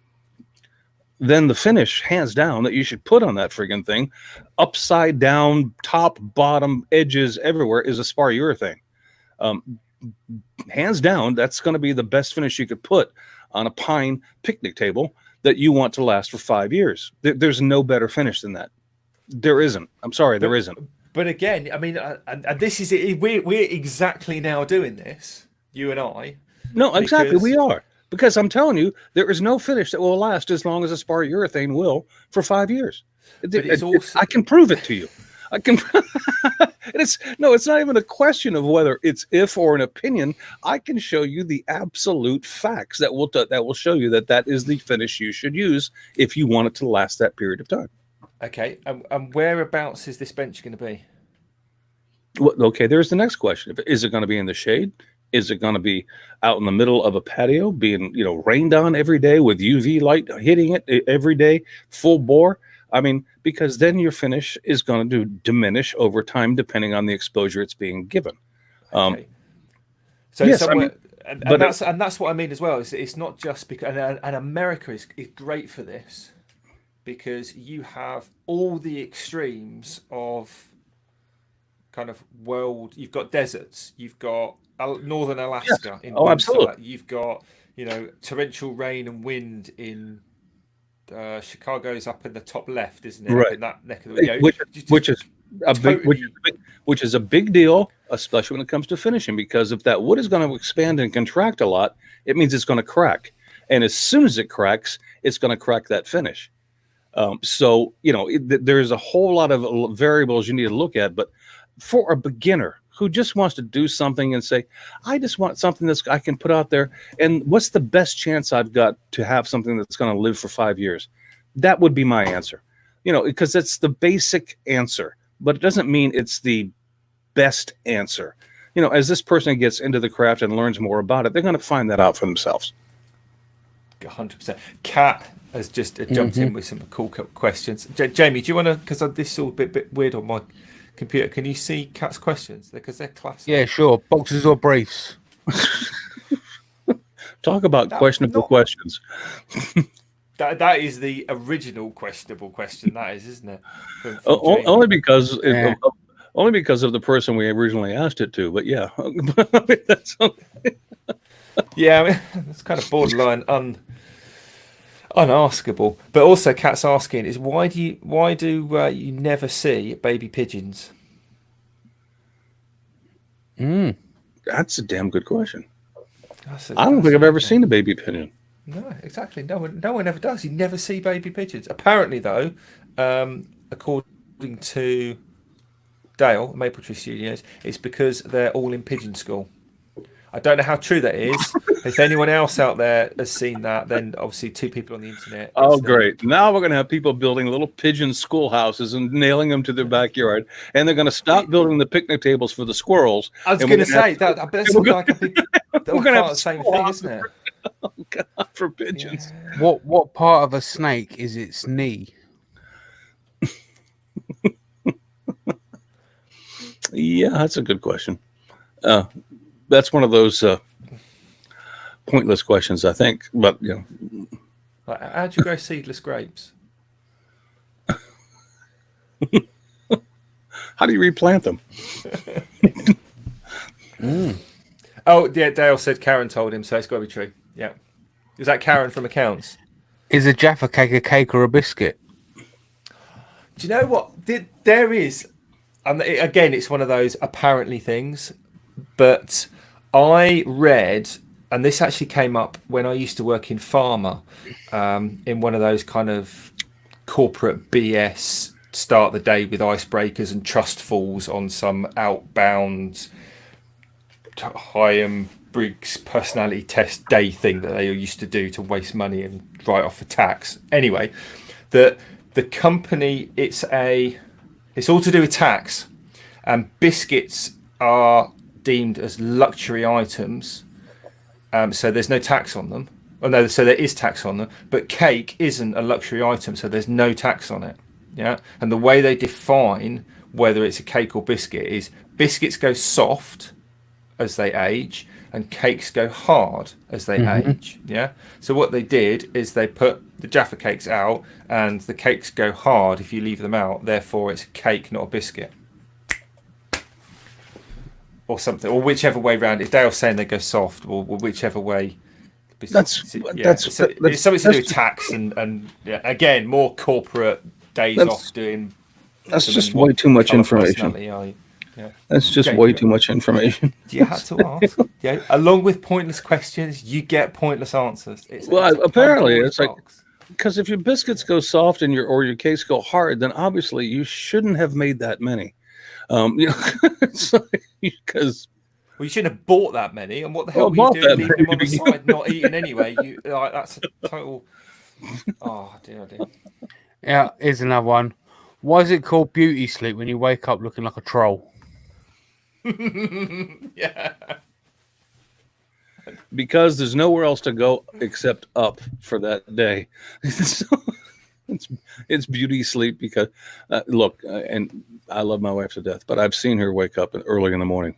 S4: then the finish, hands down, that you should put on that friggin' thing, upside down, top, bottom, edges, everywhere, is a spar urethane. Hands down, that's going to be the best finish you could put on a pine picnic table that you want to last for 5 years. There's no better finish than that. There isn't. I'm sorry, there isn't.
S2: But again, I mean, and this is it. We're exactly now doing this, you and I.
S4: No, exactly, we are. Because I'm telling you, there is no finish that will last as long as a spar urethane will for 5 years. I can prove it to you. I can. It's not even a question of whether it's if or an opinion. I can show you the absolute facts that will show you that is the finish you should use if you want it to last that period of time.
S2: Okay, and whereabouts is this bench going to be?
S4: Well, okay, there's the next question. Is it going to be in the shade? Is it going to be out in the middle of a patio, being rained on every day with UV light hitting it every day, full bore? I mean, because then your finish is going to diminish over time depending on the exposure it's being given.
S2: Okay. So yes, that's what I mean as well. It's not just because, and America is great for this, because you have all the extremes of kind of world. You've got deserts. You've got northern Alaska in winter.
S4: Absolutely.
S2: You've got torrential rain and wind in Chicago's up in the top left, isn't it?
S4: Right.
S2: In that neck of the
S4: which is a big deal, especially when it comes to finishing, because if that wood is going to expand and contract a lot, it means it's going to crack, and as soon as it cracks, it's going to crack that finish. So there's a whole lot of variables you need to look at, but for a beginner who just wants to do something and say, I just want something that I can put out there, and what's the best chance I've got to have something that's going to live for 5 years? That would be my answer, because it's the basic answer, but it doesn't mean it's the best answer. As this person gets into the craft and learns more about it, they're going to find that out for themselves.
S2: 100%. Kat has just jumped in with some cool questions. Jamie, do you want to, because this is all a bit weird on my computer, can you see Kat's questions? Because they're classic.
S3: Yeah, sure. Boxes or briefs?
S4: Talk about questionable questions.
S2: That is the original questionable question, that is, isn't it? From
S4: only because of the person we originally asked it to, but yeah. That's
S2: yeah, I mean, it's kind of borderline unaskable. But also, Kat's asking is why do you never see baby pigeons?
S4: That's a damn good question. I don't think I've ever seen a baby pigeon.
S2: No, exactly. No one ever does. You never see baby pigeons. Apparently, though, according to Dale, Maple Tree Studios, it's because they're all in pigeon school. I don't know how true that is. If anyone else out there has seen that, then obviously 2 people on the internet.
S4: Oh, great. Now we're going to have people building little pigeon schoolhouses and nailing them to their backyard. And they're going to stop building the picnic tables for the squirrels.
S2: I was going to say, that that's like a big, we're going to have the same thing, isn't it?
S4: Oh, God, for pigeons.
S3: Yeah. What part of a snake is its knee?
S4: Yeah, that's a good question. That's one of those pointless questions, I think. But
S2: Like, how do you grow seedless grapes?
S4: how do you replant them?
S2: Oh, yeah, Dale said Karen told him, so it's got to be true. Yeah. Is that Karen from accounts?
S3: Is a Jaffa cake a cake or a biscuit?
S2: Do you know what? There is, and again, it's one of those apparently things, but I read, and this actually came up when I used to work in pharma, in one of those kind of corporate BS, start the day with icebreakers and trust falls on some outbound Hyam Briggs personality test day thing that they used to do to waste money and write off for tax. Anyway, the company, it's all to do with tax, and biscuits are deemed as luxury items, so there's no tax on them. Oh no, so there is tax on them, but cake isn't a luxury item, so there's no tax on it. Yeah, and the way they define whether it's a cake or biscuit is biscuits go soft as they age, and cakes go hard as they age. Yeah. So what they did is they put the Jaffa cakes out, and the cakes go hard if you leave them out. Therefore, it's a cake, not a biscuit, or something, or whichever way round. If Dale's saying they go soft, or whichever way.
S4: That's
S2: it's something to do with tax and yeah, again, more corporate days off doing.
S4: That's just way too much information.
S2: Yeah.
S4: That's just way too much information.
S2: You had to ask. Yeah, along with pointless questions, you get pointless answers.
S4: Apparently, it's like, because if your biscuits go soft and your cakes go hard, then obviously you shouldn't have made that many. It's like, because.
S2: Well, you shouldn't have bought that many. And what the hell were you doing leaving them on the side, not eating anyway? That's a total. Oh dear.
S3: Yeah, here's another one. Why is it called beauty sleep when you wake up looking like a troll?
S2: Yeah.
S4: Because there's nowhere else to go except up for that day. So it's beauty sleep because, look, and I love my wife to death, but I've seen her wake up early in the morning.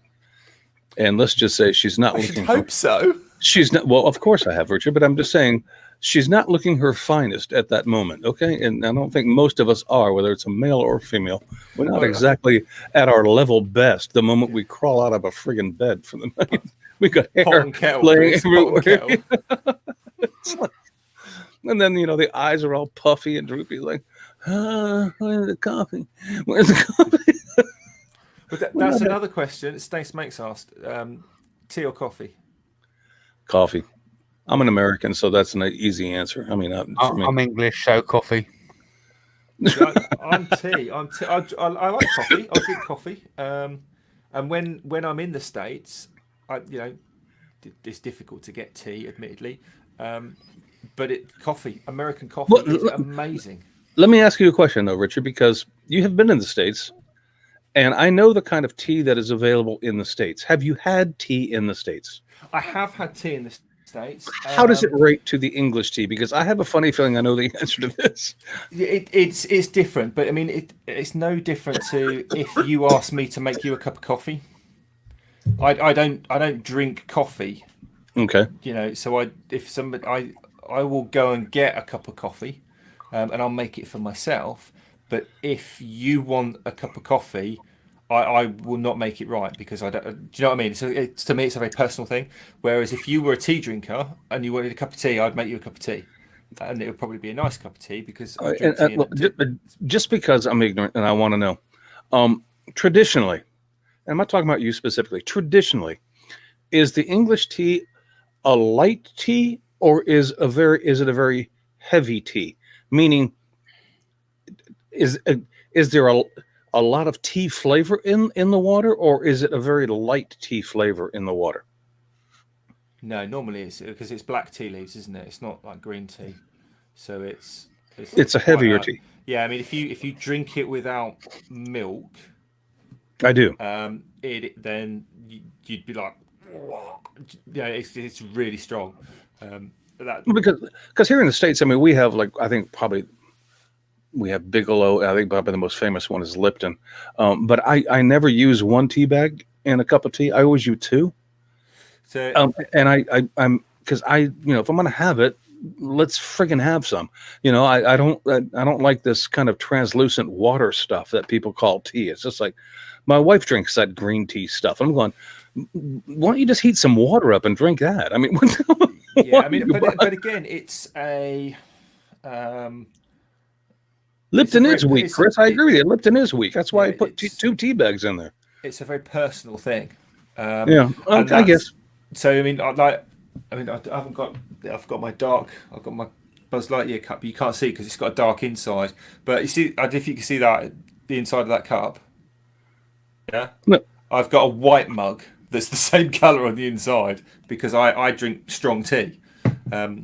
S4: And let's just say she's not looking.
S2: I hope so.
S4: She's not. Well, of course I have, Richard, but I'm just saying she's not looking her finest at that moment. Okay. And I don't think most of us are, whether it's a male or female. We're not exactly at our level best the moment we crawl out of a friggin' bed from the night. We got hair laying everywhere. It's like, and then, the eyes are all puffy and droopy, like, where's the coffee? Where's the coffee?
S2: But that's another question Stace Makes asked. Tea or coffee?
S4: Coffee. I'm an American, so that's an easy answer. I mean,
S3: I'm English, so coffee.
S2: I'm tea. I like coffee. I drink coffee. And when I'm in the States, it's difficult to get tea, admittedly. But American coffee is amazing.
S4: Let me ask you a question, though, Richard, because you have been in the States, and I know the kind of tea that is available in the States. Have you had tea in the States?
S2: I have had tea in the States.
S4: How does it rate to the English tea? Because I have a funny feeling I know the answer to this.
S2: It's different, but I mean, it's no different to if you ask me to make you a cup of coffee. I don't drink coffee.
S4: Okay.
S2: So I will go and get a cup of coffee, and I'll make it for myself. But if you want a cup of coffee, I will not make it right because I don't. Do you know what I mean? So to me, it's a very personal thing. Whereas if you were a tea drinker and you wanted a cup of tea, I'd make you a cup of tea, and it would probably be a nice cup of tea because I drink tea.
S4: Just because I'm ignorant and I want to know, traditionally, and I'm not talking about you specifically. Traditionally, is the English tea a light tea or is it a very heavy tea? Meaning, is there a lot of tea flavor in the water, or is it a very light tea flavor in the water?
S2: No, normally it's because it's black tea leaves, isn't it? It's not like green tea, so it's
S4: a heavier tea.
S2: Yeah, I mean, if you drink it without milk,
S4: I do.
S2: Then you'd be like, it's really strong.
S4: Because here in the States, I mean, we have we have Bigelow. I think probably the most famous one is Lipton. But I never use one tea bag. and a cup of tea. I always use 2.
S2: So
S4: And I'm because if I'm gonna have it, let's friggin' have some. I don't like this kind of translucent water stuff that people call tea. It's just like my wife drinks that green tea stuff. I'm going, why don't you just heat some water up and drink that? I mean,
S2: but again, it's a
S4: Lipton is weak, Chris. I agree with you. Lipton is weak. That's why I put 2 tea bags in there.
S2: It's a very personal thing.
S4: I guess.
S2: So I've got my Buzz Lightyear cup. You can't see because it's got a dark inside. But you see, if you can see that the inside of that cup. Yeah.
S4: No.
S2: I've got a white mug that's the same colour on the inside because I drink strong tea. But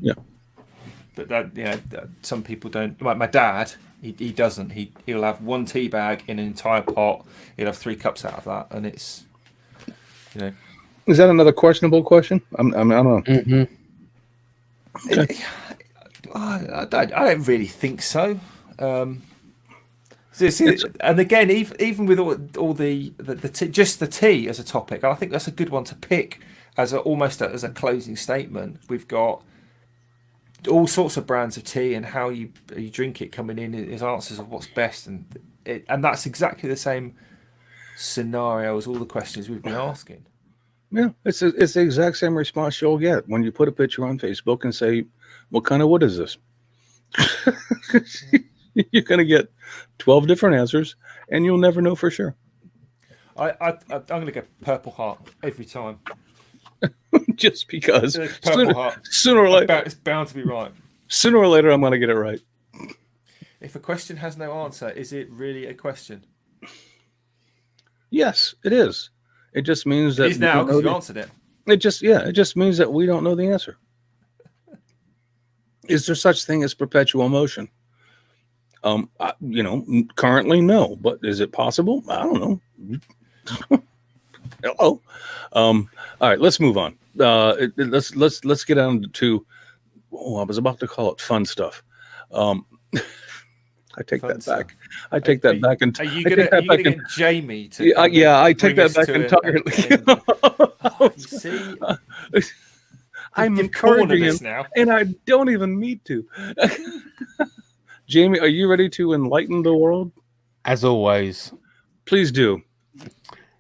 S2: some people don't. Like my dad, he doesn't. He'll have 1 tea bag in an entire pot. He'll have 3 cups out of that, and it's
S4: Is that another questionable question? I don't know.
S3: Mm-hmm.
S4: Okay.
S2: I don't really think so. And again, even with all the tea, just the tea as a topic, I think that's a good one to pick almost as a closing statement. We've got all sorts of brands of tea and how you drink it coming in as answers of what's best, and that's exactly the same scenario as all the questions we've been asking.
S4: Yeah, it's the exact same response you'll get when you put a picture on Facebook and say, "What kind of wood is this?" You're going to get 12 different answers, and you'll never know for sure.
S2: I'm going to go Purple Heart every time.
S4: Just because
S2: Purple Heart.
S4: Sooner or later,
S2: it's bound to be right.
S4: Sooner or later, I'm going to get it right.
S2: If a question has no answer, is it really a question?
S4: Yes, it is. It just means that
S2: it is now because you answered it.
S4: It just means that we don't know the answer. Is there such thing as perpetual motion? Currently no, but is it possible? I don't know. Hello. All right, let's move on. Let's get on to. Oh, I was about to call it fun stuff. I take that back. I take that back. And
S2: are you going to get Jamie to?
S4: Yeah, I take that back entirely.
S2: See,
S4: I'm encouraging him now, and I don't even need to. Jamie, are you ready to enlighten the world?
S3: As always.
S4: Please do.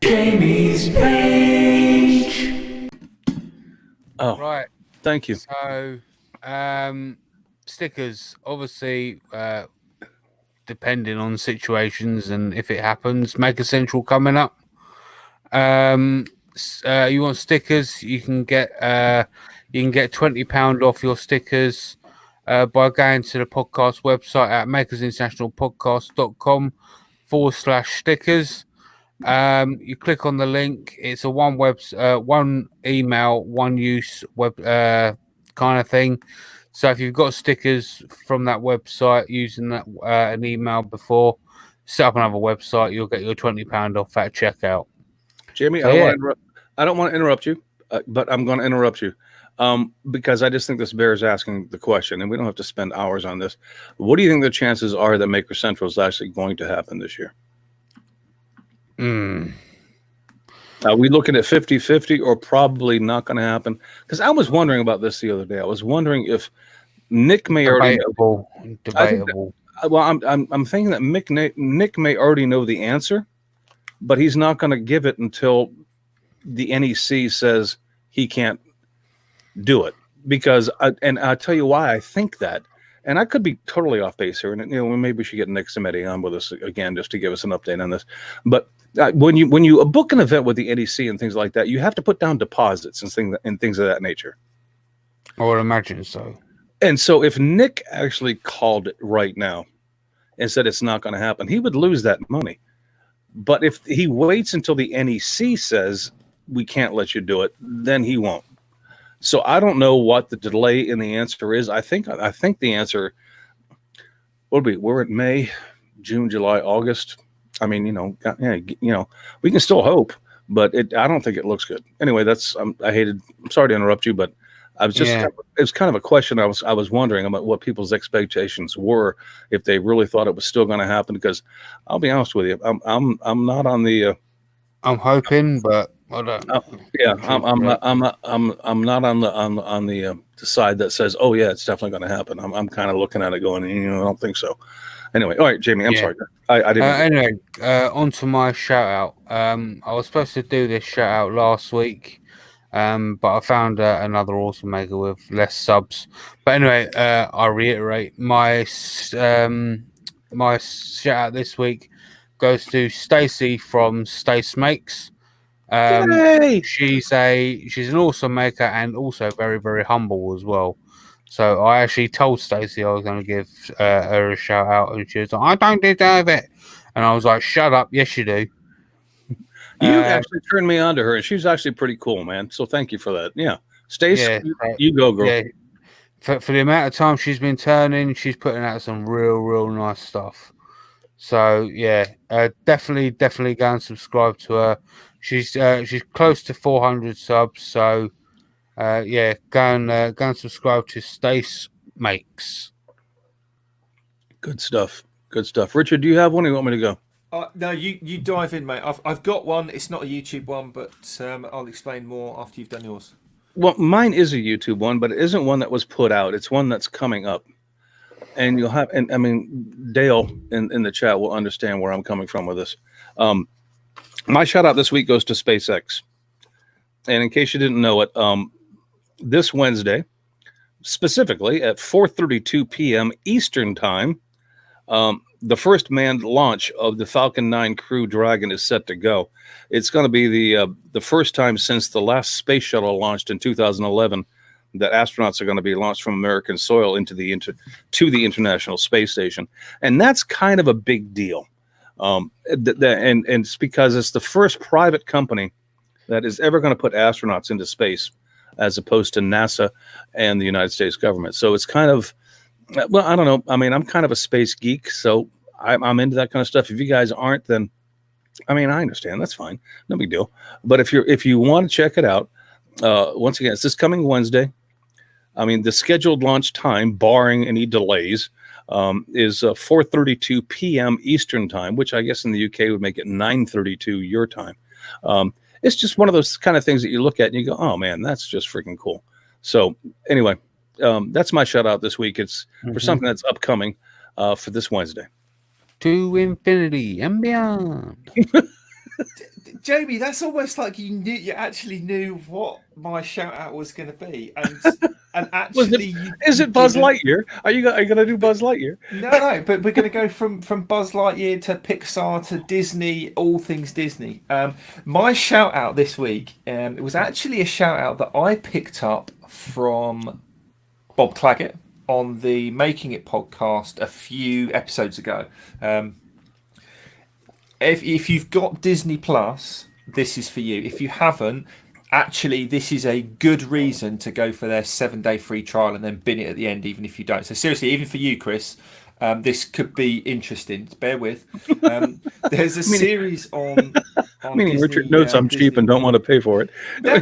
S5: Jamie's page.
S4: Oh,
S3: Right.
S4: Thank you.
S3: So, stickers, obviously, depending on situations and if it happens, Maker Central coming up. You want stickers? You can get £20 off your stickers by going to the podcast website at makersinternationalpodcast.com/stickers. You click on the link. It's a one email, one use web kind of thing. So if you've got stickers from that website using that an email before, set up another website. You'll get your £20 off at checkout.
S4: Jamie, I don't want to interrupt you, but I'm going to interrupt you because I just think this bears asking the question, and we don't have to spend hours on this. What do you think the chances are that Maker Central is actually going to happen this year? Are we looking at 50-50 or probably not going to happen? Because I was wondering about this the other day. I was wondering if Nick may
S3: Debatable.
S4: I'm thinking that Nick may already know the answer, but he's not going to give it until the NEC says he can't do it. Because I'll tell you why I think that. And I could be totally off base here, and maybe we should get Nick Samedi on with us again just to give us an update on this. But when you book an event with the NEC and things like that, you have to put down deposits and things of that nature.
S3: I would imagine so.
S4: And so if Nick actually called it right now and said it's not going to happen, he would lose that money. But if he waits until the NEC says we can't let you do it, then he won't. So I don't know what the delay in the answer is. I think the answer would be we're at May, June, July, August. I mean, we can still hope, but I don't think it looks good. Anyway, I'm sorry to interrupt you, but I was just it was kind of a question I was wondering about what people's expectations were if they really thought it was still going to happen. Because I'll be honest with you, I'm not on the
S3: I'm hoping, but I don't.
S4: Yeah, I'm not. I'm not on the side that says, "Oh yeah, it's definitely going to happen." I'm kind of looking at it, going, I don't think so. Anyway, all right, Jamie. I'm
S3: Yeah.
S4: sorry. I didn't.
S3: Anyway, on to my shout out. I was supposed to do this shout out last week, but I found another awesome maker with less subs. But anyway, I reiterate my my shout out this week goes to Stacy from Stace Makes.
S4: Yay!
S3: She's an awesome maker and also very, very humble as well. So I actually told Stacey I was going to give her a shout out, and she was like, "I don't deserve it," and I was like, "Shut up! Yes, you do."
S4: You actually turned me on to her, and she's actually pretty cool, man. So thank you for that. Yeah, Stace,
S3: Yeah,
S4: you go, girl.
S3: yeah. For the amount of time she's been turning, she's putting out some real nice stuff. So yeah, definitely go and subscribe to her. She's close to 400 subs. So yeah, go and subscribe to Stace Makes.
S4: Good stuff. Good stuff. Richard, do you have one? Or you want me to go?
S2: No, you dive in, mate. I've got one. It's not a YouTube one, but I'll explain more after you've done yours.
S4: Well, mine is a YouTube one, but it isn't one that was put out. It's one that's coming up. And you'll have, and I mean, Dale in the chat will understand where I'm coming from with this. My shout out this week goes to SpaceX. And in case you didn't know it, this Wednesday, specifically at 4:32 p.m. Eastern time, the first manned launch of the Falcon 9 Crew Dragon is set to go. It's going to be the first time since the last space shuttle launched in 2011 that astronauts are going to be launched from American soil into to the International Space Station, and that's kind of a big deal. And it's because it's the first private company that is ever going to put astronauts into space, as opposed to NASA and the United States government. So it's kind of, well, I don't know. I mean, I'm kind of a space geek, so I'm into that kind of stuff. If you guys aren't, then I mean, I understand. That's fine. No big deal. But if you want to check it out, once again, it's this coming Wednesday. I mean, the scheduled launch time, barring any delays, is 4:32 p.m. Eastern time, which I guess in the UK would make it 9:32 your time. It's just one of those kind of things that you look at and you go, "Oh man, that's just freaking cool." So anyway, that's my shout out this week. It's for something that's upcoming for this Wednesday.
S3: To infinity and beyond.
S2: Jamie, that's almost like you actually knew what my shout out was going to be, and actually,
S4: is it Buzz Lightyear? Are you going to do Buzz Lightyear?
S2: No, but we're going to go from Buzz Lightyear to Pixar to Disney, all things Disney. My shout out this week, it was actually a shout out that I picked up from Bob Claggett on the Making It podcast a few episodes ago. If you've got Disney Plus, this is for you. If you haven't, actually, this is a good reason to go for their 7-day free trial and then bin it at the end, even if you don't. So seriously, even for you, Chris, this could be interesting. Bear with. There's a series on
S4: meaning
S2: Disney,
S4: Richard notes I'm
S2: Disney.
S4: cheap and don't want to pay for it.
S2: No,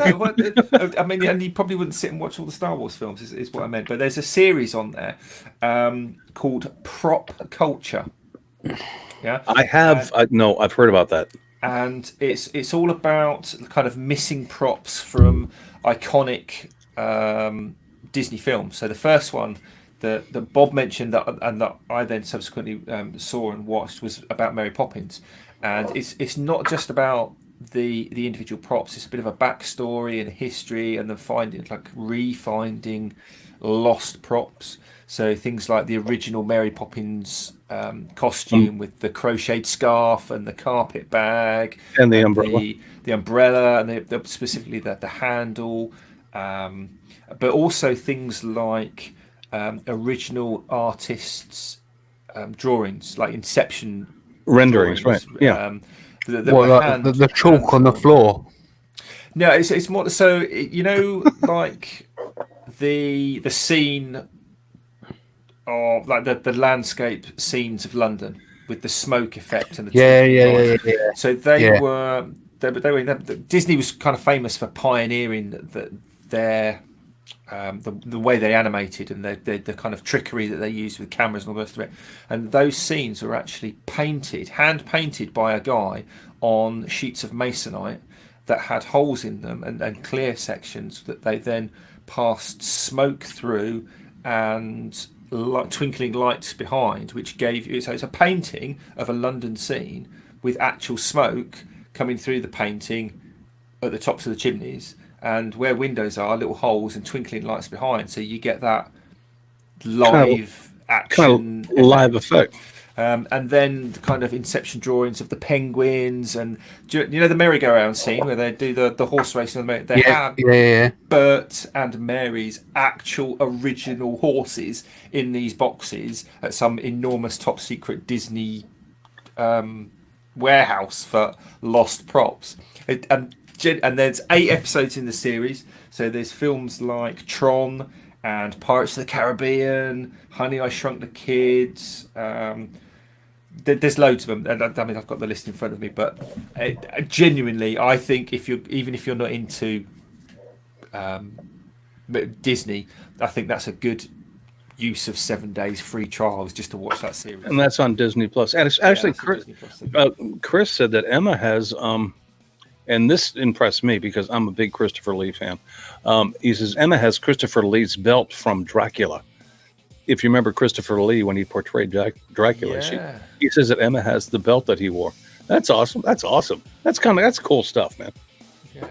S2: I mean, and you probably wouldn't sit and watch all the Star Wars films, is what I meant. But there's a series on there called Prop Culture. Yeah,
S4: I've heard about that.
S2: And it's all about kind of missing props from iconic Disney films. So the first one that Bob mentioned that I then subsequently saw and watched was about Mary Poppins, and it's not just about the individual props. It's a bit of a backstory and history, and the refinding lost props. So things like the original Mary Poppins costume with the crocheted scarf and the carpet bag
S4: and the umbrella,
S2: the umbrella, and specifically the handle, but also things like original artists' drawings, like Inception
S4: renderings,
S2: drawings,
S4: right? Yeah.
S3: The chalk on the floor.
S2: No, it's more so like the scene. Or like the landscape scenes of London with the smoke effect and the
S3: Yeah.
S2: So they were Disney was kind of famous for pioneering their the way they animated and the kind of trickery that they used with cameras and all the rest of it. And those scenes were actually hand painted by a guy on sheets of masonite that had holes in them and clear sections that they then passed smoke through and twinkling lights behind, which gave you, so it's a painting of a London scene with actual smoke coming through the painting at the tops of the chimneys, and where windows are, little holes and twinkling lights behind, so you get that live action
S4: live effect.
S2: And then the kind of Inception drawings of the penguins, and you know the merry-go-round scene where they do the horse racing. They have Bert and Mary's actual original horses in these boxes at some enormous top secret Disney warehouse for lost props. And there's 8 episodes in the series, so there's films like Tron and Pirates of the Caribbean, Honey, I Shrunk the Kids. There's loads of them, and I mean I've got the list in front of me. But genuinely, I think if you're not into Disney, I think that's a good use of 7 days free trials just to watch that series.
S4: And that's on Disney Plus. And it's actually Chris said that Emma has and this impressed me because I'm a big Christopher Lee fan. He says Emma has Christopher Lee's belt from Dracula. If you remember Christopher Lee when he portrayed Dracula, he says that Emma has the belt that he wore. That's awesome. That's cool stuff, man.
S2: Yeah.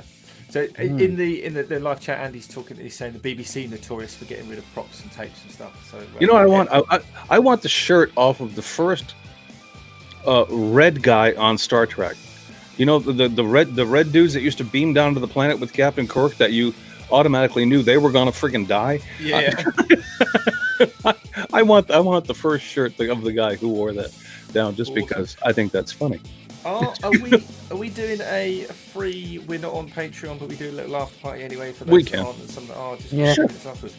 S2: So in the live chat, Andy's talking. He's saying the BBC notorious for getting rid of props and tapes and stuff. So
S4: you know what I want? I want the shirt off of the first red guy on Star Trek. You know the red dudes that used to beam down to the planet with Captain Kirk that you automatically knew they were gonna freaking die.
S2: Yeah.
S4: I want the first shirt of the guy who wore that down just because I think that's funny.
S2: Are we doing a free? We're not on Patreon, but we do a little after party anyway for those
S4: we can.
S2: and some that are just
S3: sure.
S2: afterwards.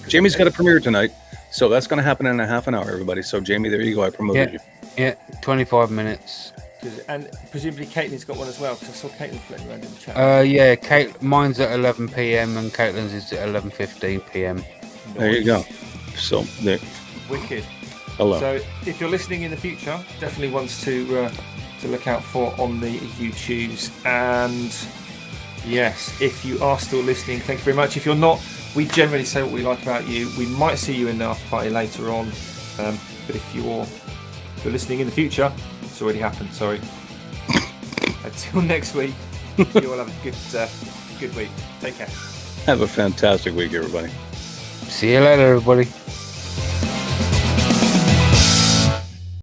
S4: Jamie's got a premiere tonight, so that's going to happen in a half an hour, everybody. So Jamie, there you go. I promoted you.
S3: Yeah, 25 minutes.
S2: And presumably Caitlin's got one as well, because I saw Caitlin floating around in the chat.
S3: Yeah, mine's at 11 p.m. and Caitlin's is at 11:15 p.m.
S4: There you go. So there.
S2: Wicked.
S4: Hello.
S2: So if you're listening in the future, definitely ones to look out for on the YouTubes. And yes, if you are still listening, thank you very much. If you're not, we generally say what we like about you. We might see you in the after party later on, but if you're listening in the future, it's already happened. Sorry. Until next week, you all have a good week. Take care.
S4: Have a fantastic week, everybody.
S3: See you later, everybody.